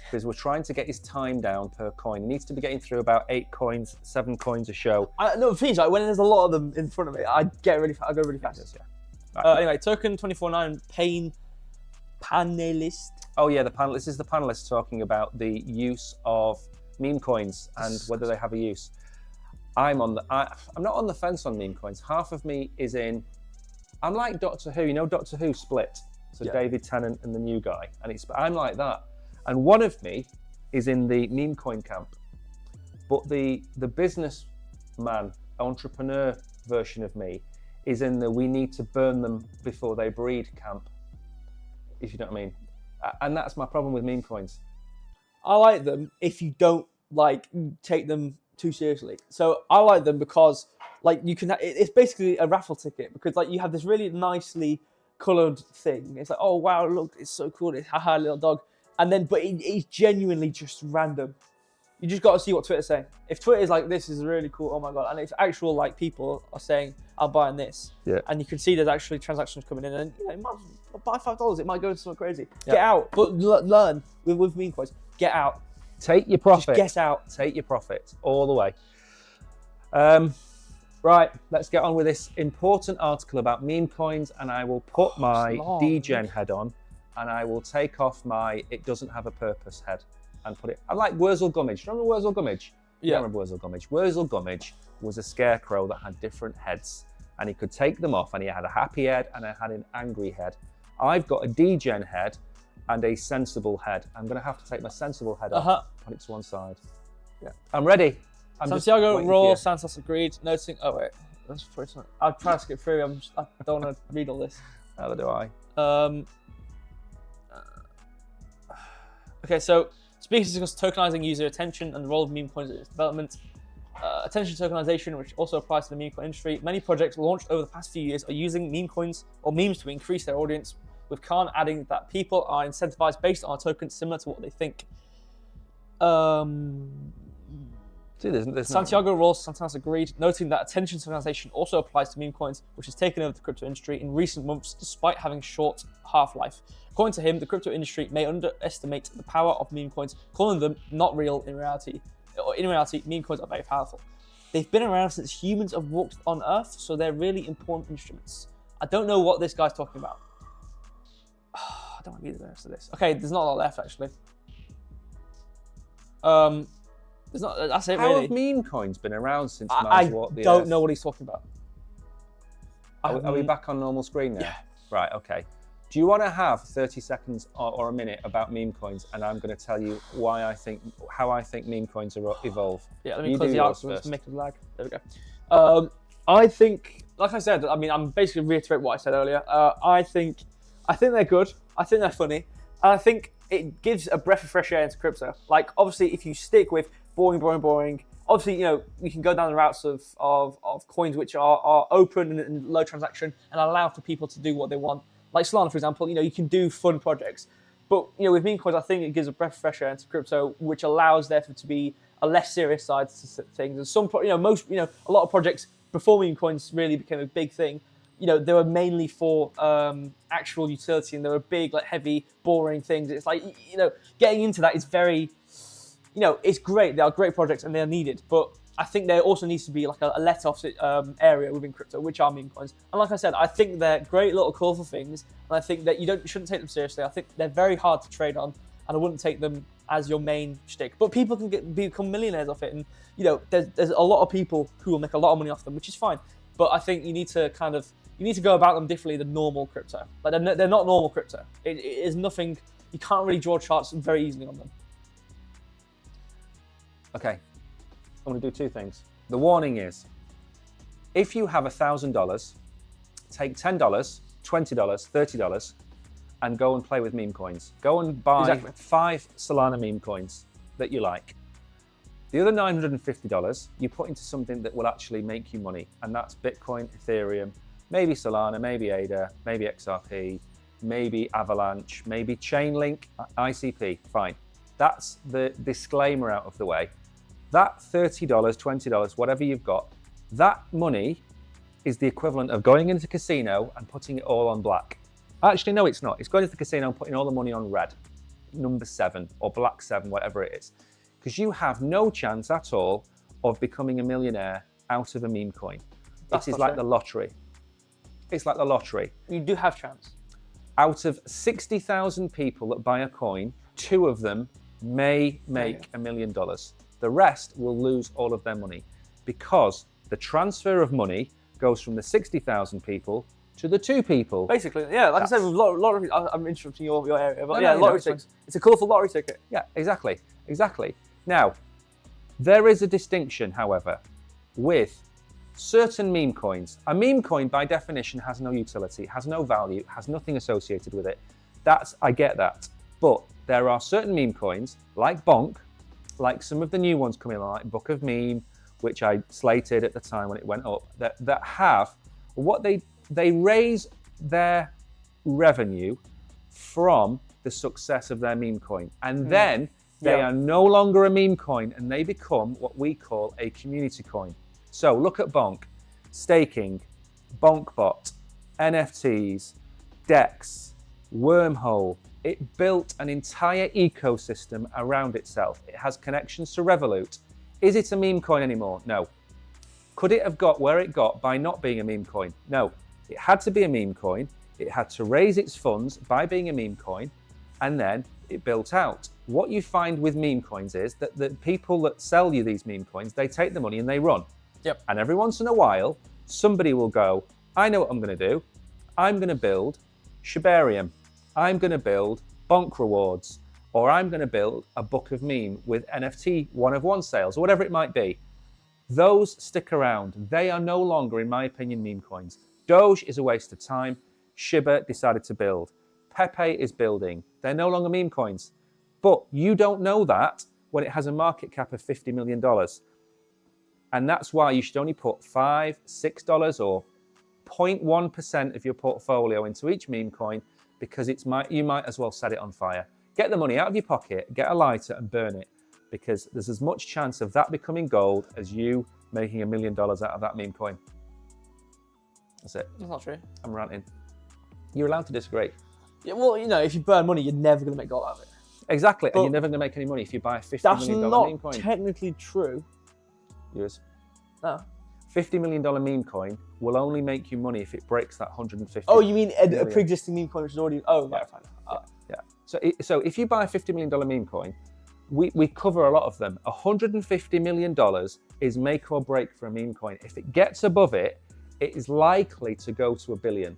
because we're trying to get his time down per coin. He needs to be getting through about 8 coins, 7 coins a show. No, the thing is, like, when there's a lot of them in front of me, I go really fast. Yeah. Right. Anyway, token 249 pain panelist. Oh yeah, the panel. This is the panelists talking about the use of meme coins and whether they have a use. I'm not on the fence on meme coins. Half of me is in. I'm like Doctor Who. You know, Doctor Who split. So Yeah. David Tennant and the new guy, and I'm like that. And one of me is in the meme coin camp, but the businessman, entrepreneur version of me is in the we need to burn them before they breed camp. If you know what I mean. And that's my problem with meme coins. I like them if you don't like take them too seriously. So I like them because like you can. It's basically a raffle ticket because like you have this really nicely coloured thing. It's like, oh wow, look, it's so cool. It's haha, little dog. And then, but it's genuinely just random. You just got to see what Twitter's saying. If Twitter's like, this is really cool, oh my god, and if actual like people are saying, I'm buying this, Yeah. and you can see there's actually transactions coming in, and you know, it might buy $5, it might go into something crazy. Yeah. Get out, but learn with meme coins. Get out. Take your profit. Just get out. Take your profit all the way. Right, let's get on with this important article about meme coins, and I will put my DGen head on, and I will take off my it doesn't have a purpose head and put it. I like Wurzel Gummidge. Do you remember Wurzel Gummidge? Yeah. I remember Wurzel Gummidge. Wurzel Gummidge was a scarecrow that had different heads, and he could take them off, and he had a happy head and I had an angry head. I've got a DGen head and a sensible head. I'm going to have to take my sensible head off, put it to one side. Yeah, I'm ready. Santiago Raw, Santos agreed, noting. Oh wait, that's first one. I'll try to skip through. I don't want to read all this. Neither do I. Okay, so speakers discuss tokenizing user attention and the role of meme coins in its development. Attention tokenization, which also applies to the meme coin industry. Many projects launched over the past few years are using meme coins or memes to increase their audience, with Khan adding that people are incentivized based on a token similar to what they think. See, there's Santiago Ross Santos agreed, noting that attention tokenization also applies to meme coins, which has taken over the crypto industry in recent months despite having short half-life. According to him, the crypto industry may underestimate the power of meme coins, calling them not real in reality. In reality, meme coins are very powerful. They've been around since humans have walked on Earth, so they're really important instruments. I don't know what this guy's talking about. I don't want to read the rest of this. Okay, there's not a lot left actually. There's not. That's it. How really. have meme coins been around since man's I walked the don't earth? know what he's talking about. Are we back on normal screen now? Yeah. Right, okay. Do you want to have 30 seconds or a minute about meme coins, and I'm going to tell you how I think meme coins evolve. Yeah, let me You close do the yours article first. to make it lag. There we go. I think, like I said, I mean, I'm basically reiterate what I said earlier. I think they're good. I think they're funny, and I think it gives a breath of fresh air into crypto. Like, obviously, if you stick with boring. Obviously, you know, you can go down the routes of coins which are open and low transaction and allow for people to do what they want. Like Solana, for example, you know, you can do fun projects. But, you know, with meme coins, I think it gives a breath of fresh air into crypto, which allows there to be a less serious side to things. And some, a lot of projects before meme coins really became a big thing. You know, they were mainly for actual utility, and they were big, like heavy, boring things. It's like, you know, getting into that is very, you know, it's great. They are great projects and they are needed. But I think there also needs to be like a let-off area within crypto, which are meme coins. And like I said, I think they're great little colourful things. And I think that you shouldn't take them seriously. I think they're very hard to trade on, and I wouldn't take them as your main shtick. But people can become millionaires off it. And, you know, there's a lot of people who will make a lot of money off them, which is fine. But I think you need to go about them differently than normal crypto. Like they're not normal crypto. It is nothing. You can't really draw charts very easily on them. Okay, I'm going to do two things. The warning is, if you have $1,000, take $10, $20, $30, and go and play with meme coins. Go and buy 5 Solana meme coins that you like. The other $950 you put into something that will actually make you money, and that's Bitcoin, Ethereum, maybe Solana, maybe ADA, maybe XRP, maybe Avalanche, maybe Chainlink, ICP, fine. That's the disclaimer out of the way. That $30, $20, whatever you've got, that money is the equivalent of going into the casino and putting it all on black. Actually, no, it's not. It's going to the casino and putting all the money on red, number 7 or black 7, whatever it is. Because you have no chance at all of becoming a millionaire out of a meme coin. It is like the lottery. It's like the lottery. You do have chance. Out of 60,000 people that buy a coin, 2 of them may make $1 million. The rest will lose all of their money because the transfer of money goes from the 60,000 people to the 2 people. Basically, yeah. Like I said, with lottery, I'm interrupting your area, but lottery tickets. It's a colourful lottery ticket. Yeah, exactly. Now, there is a distinction, however, with certain meme coins. A meme coin, by definition, has no utility, has no value, has nothing associated with it. I get that. But there are certain meme coins, like Bonk, like some of the new ones coming along, like Book of Meme, which I slated at the time when it went up, that have what they raise their revenue from the success of their meme coin. And then they are no longer a meme coin and they become what we call a community coin. So look at Bonk, staking, BonkBot, NFTs, DEX, Wormhole. It built an entire ecosystem around itself. It has connections to Revolut. Is it a meme coin anymore? No. Could it have got where it got by not being a meme coin? No. It had to be a meme coin. It had to raise its funds by being a meme coin, and then it built out. What you find with meme coins is that the people that sell you these meme coins, they take the money and they run. Yep. And every once in a while, somebody will go, I know what I'm going to do. I'm going to build Shibarium. I'm going to build Bonk rewards, or I'm going to build a Book of Meme with NFT 1-of-1 sales, or whatever it might be. Those stick around. They are no longer, in my opinion, meme coins. Doge is a waste of time. Shiba decided to build. Pepe is building. They're no longer meme coins. But you don't know that when it has a market cap of $50 million. And that's why you should only put $5, $6 or 0.1% of your portfolio into each meme coin, because you might as well set it on fire. Get the money out of your pocket, get a lighter and burn it, because there's as much chance of that becoming gold as you making $1 million out of that meme coin. That's it. That's not true. I'm ranting. You're allowed to disagree. Yeah, well, if you burn money, you're never going to make gold out of it. Exactly, and you're never going to make any money if you buy a $50 million meme coin. That's not technically true. Yes. No. $50 million meme coin will only make you money if it breaks that 150. Oh, you mean a pre-existing meme coin which is already... Oh, right, fine. Yeah. So if you buy a $50 million meme coin, we cover a lot of them. $150 million is make or break for a meme coin. If it gets above it, it is likely to go to $1 billion.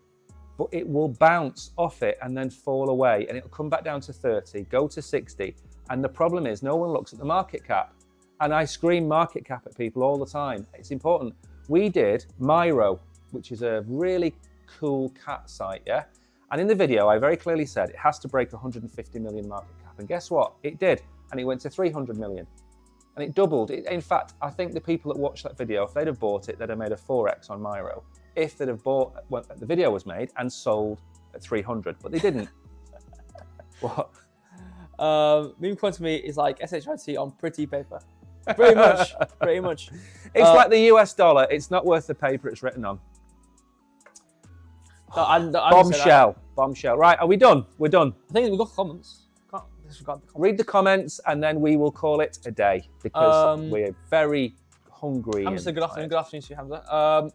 But it will bounce off it and then fall away, and it'll come back down to 30, go to 60. And the problem is no one looks at the market cap. And I scream market cap at people all the time. It's important. We did Myro, which is a really cool cat site, yeah? And in the video, I very clearly said it has to break 150 million market cap. And guess what? It did. And it went to 300 million. And it doubled. In fact, I think the people that watched that video, if they'd have bought it, they'd have made a 4x on Myro. If they'd have bought when the video was made and sold at 300, but they didn't. What? Meme coin to me is like SHIT on pretty paper. Pretty much. It's like the US dollar. It's not worth the paper it's written on. Bombshell. Right, are we done? We're done. I think we've got comments. Can't disregard the comments. Read the comments and then we will call it a day, because we're very hungry. Hamza, good afternoon. Good afternoon to you, Hamza.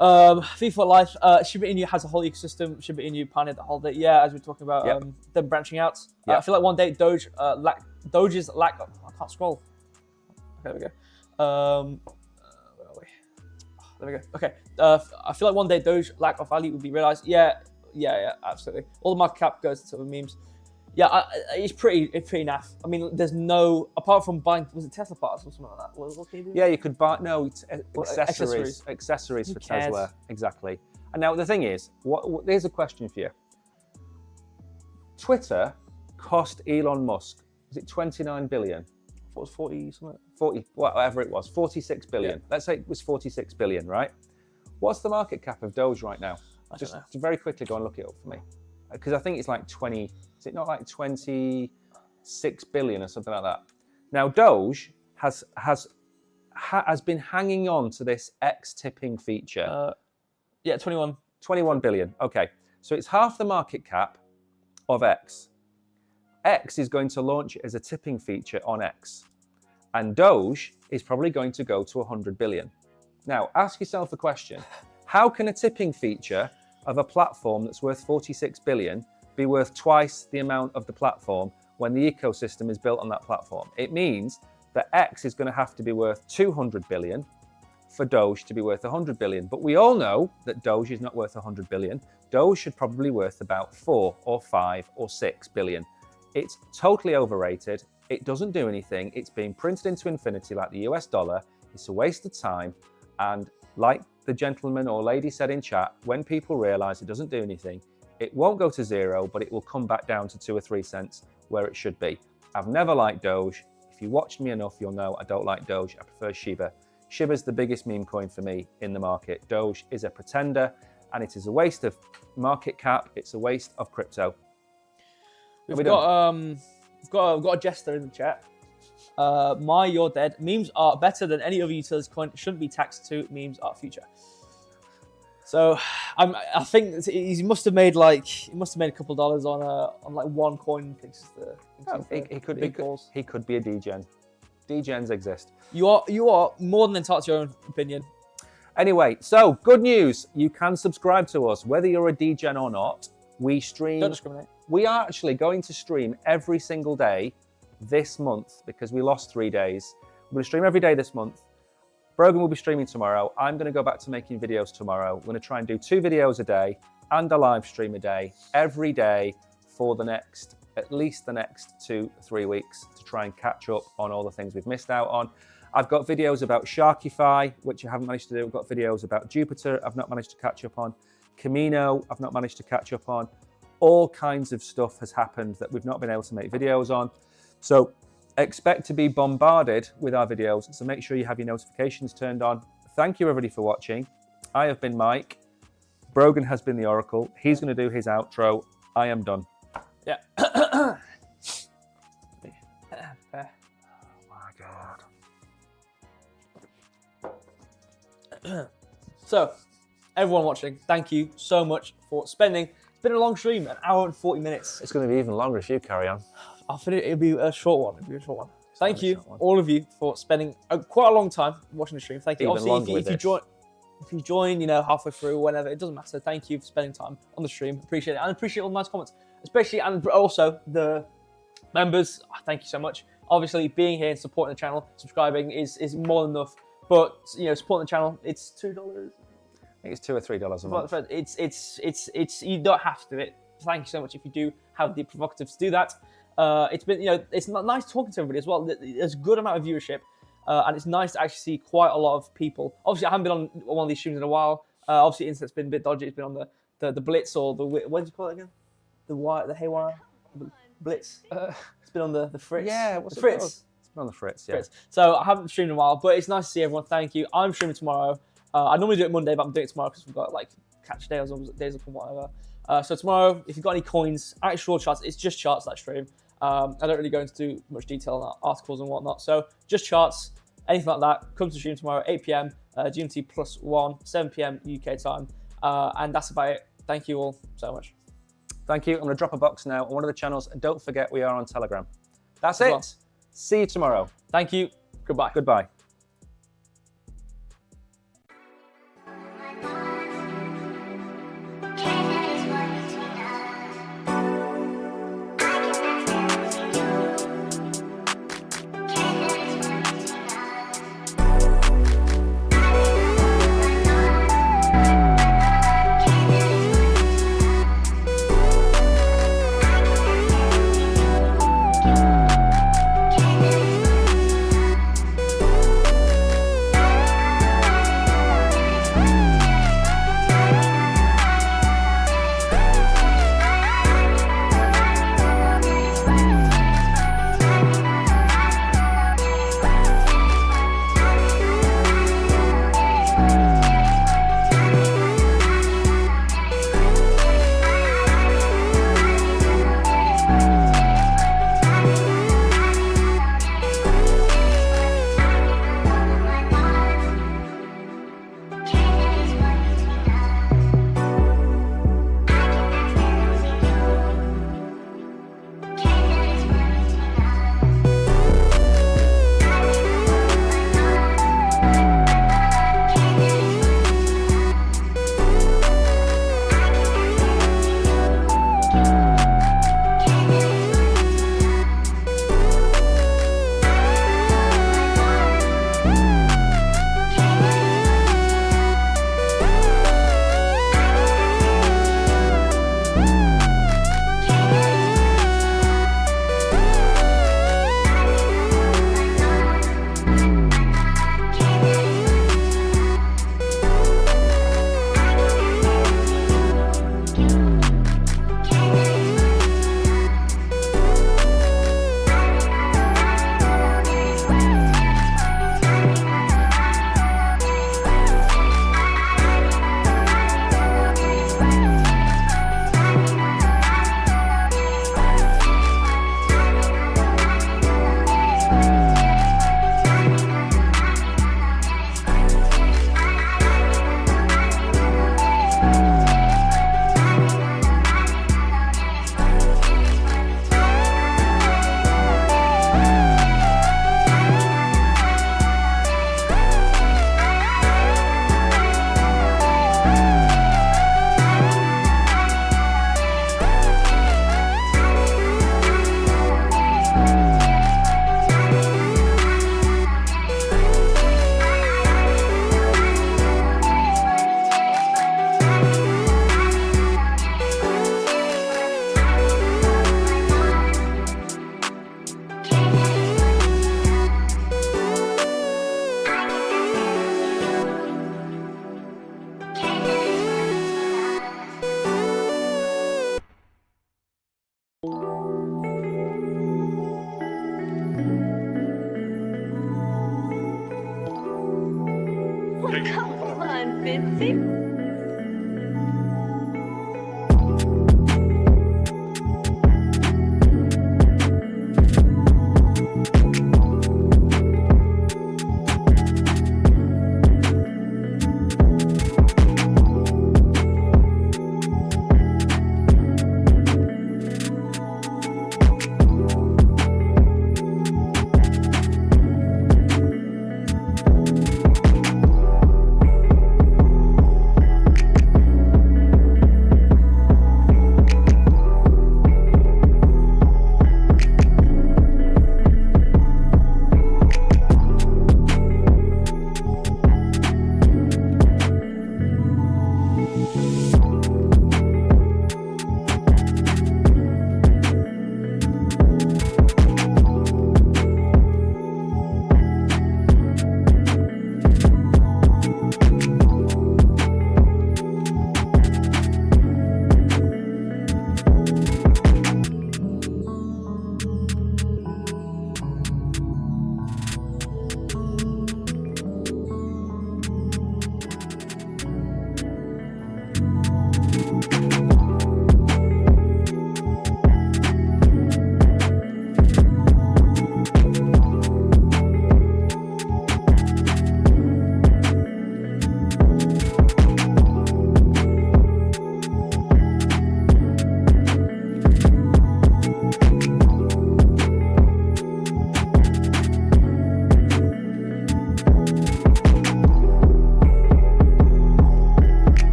FIFA Life, Shiba Inu has a whole ecosystem. Shiba Inu pioneered the whole day. Yeah, as we were talking about them branching out. I feel like one day Doge's lack of... I can't scroll. Okay, there we go. Where are we? Oh, there we go. Okay. I feel like one day Doge lack of value will be realized. Yeah, absolutely. All the market cap goes to the memes. Yeah, it's pretty naff. I mean, there's no, apart from buying, was it Tesla parts or something like that? What can you do? Yeah, you could buy, accessories for Tesla. Exactly. And now the thing is, here's a question for you. Twitter cost Elon Musk, was it 29 billion? What was 40 something? 40, whatever it was, 46 billion. Yeah. Let's say it was 46 billion, right? What's the market cap of Doge right now? I don't Just know. to very quickly go and look it up for me. Because I think it's like 20, is it not like 26 billion or something like that? Now, Doge has been hanging on to this X tipping feature. Yeah, 21. 21 billion. Okay. So it's half the market cap of X. X is going to launch it as a tipping feature on X. And Doge is probably going to go to 100 billion. Now, ask yourself a question. How can a tipping feature of a platform that's worth 46 billion be worth twice the amount of the platform when the ecosystem is built on that platform? It means that X is going to have to be worth 200 billion for Doge to be worth 100 billion. But we all know that Doge is not worth 100 billion. Doge should probably be worth about 4 or 5 or 6 billion. It's totally overrated. It doesn't do anything. It's being printed into infinity like the US dollar. It's a waste of time. And like the gentleman or lady said in chat, when people realize it doesn't do anything, it won't go to zero, but it will come back down to 2 or 3 cents where it should be. I've never liked Doge. If you watched me enough, you'll know I don't like Doge. I prefer SHIB. SHIB is the biggest meme coin for me in the market. Doge is a pretender, and it is a waste of market cap. It's a waste of crypto. We've got a jester in the chat. You're dead. Memes are better than any other utility coin. Shouldn't be taxed too. Memes are future. So I think he must have made a couple dollars on like one coin. He could be a degen. Degens exist. You are more than entitled to your own opinion. Anyway, so good news. You can subscribe to us whether you're a degen or not. We stream. Don't discriminate. We are actually going to stream every single day this month because we lost 3 days. We're going to stream every day this month. Brogan will be streaming tomorrow. I'm going to go back to making videos tomorrow. We're going to try and do 2 videos a day and a live stream a day every day for at least the next 2-3 weeks to try and catch up on all the things we've missed out on. I've got videos about Sharkify, which I haven't managed to do. I've got videos about Jupiter I've not managed to catch up on. Camino I've not managed to catch up on. All kinds of stuff has happened that we've not been able to make videos on. So expect to be bombarded with our videos. So make sure you have your notifications turned on. Thank you everybody for watching. I have been Mike. Brogan has been the Oracle. He's going to do his outro. I am done. Yeah. Oh my God. So, everyone watching, thank you so much for spending. It's been a long stream, 1 hour and 40 minutes. It's going to be even longer if you carry on. It'll be a short one. Thank you, all of you, for spending quite a long time watching the stream. Thank you. Even Obviously, longer if you join, halfway through, whenever, it doesn't matter. Thank you for spending time on the stream. Appreciate it, and appreciate all the nice comments, especially and also the members. Thank you so much. Obviously, being here and supporting the channel, subscribing is more than enough. But supporting the channel, it's $2. I think it's $2 or $3 a month. It's you don't have to do it. Thank you so much if you do have the prerogative to do that. It's been it's nice talking to everybody as well. There's a good amount of viewership, and it's nice to actually see quite a lot of people. Obviously, I haven't been on one of these streams in a while. Obviously, the internet's been a bit dodgy. It's been on the Blitz or the what do you call it again? The Haywire Blitz. It's been on the Fritz. Yeah, what's the it Fritz? called? It's been on the Fritz. Yeah. Fritz. So I haven't streamed in a while, but it's nice to see everyone. Thank you. I'm streaming tomorrow. I normally do it Monday, but I'm doing it tomorrow because we've got like catch days or days up and whatever. So tomorrow, if you've got any coins, actual charts, it's just charts that stream. I don't really go into too much detail on articles and whatnot. So just charts, anything like that. Come to stream tomorrow, 8 p.m. GMT +1, 7 p.m. UK time. And that's about it. Thank you all so much. Thank you. I'm going to drop a box now on one of the channels. And don't forget, we are on Telegram. That's As it. well. See you tomorrow. Thank you. Goodbye. Goodbye. Come on, Bitsy.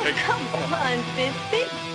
Oh, come on, Fitzy.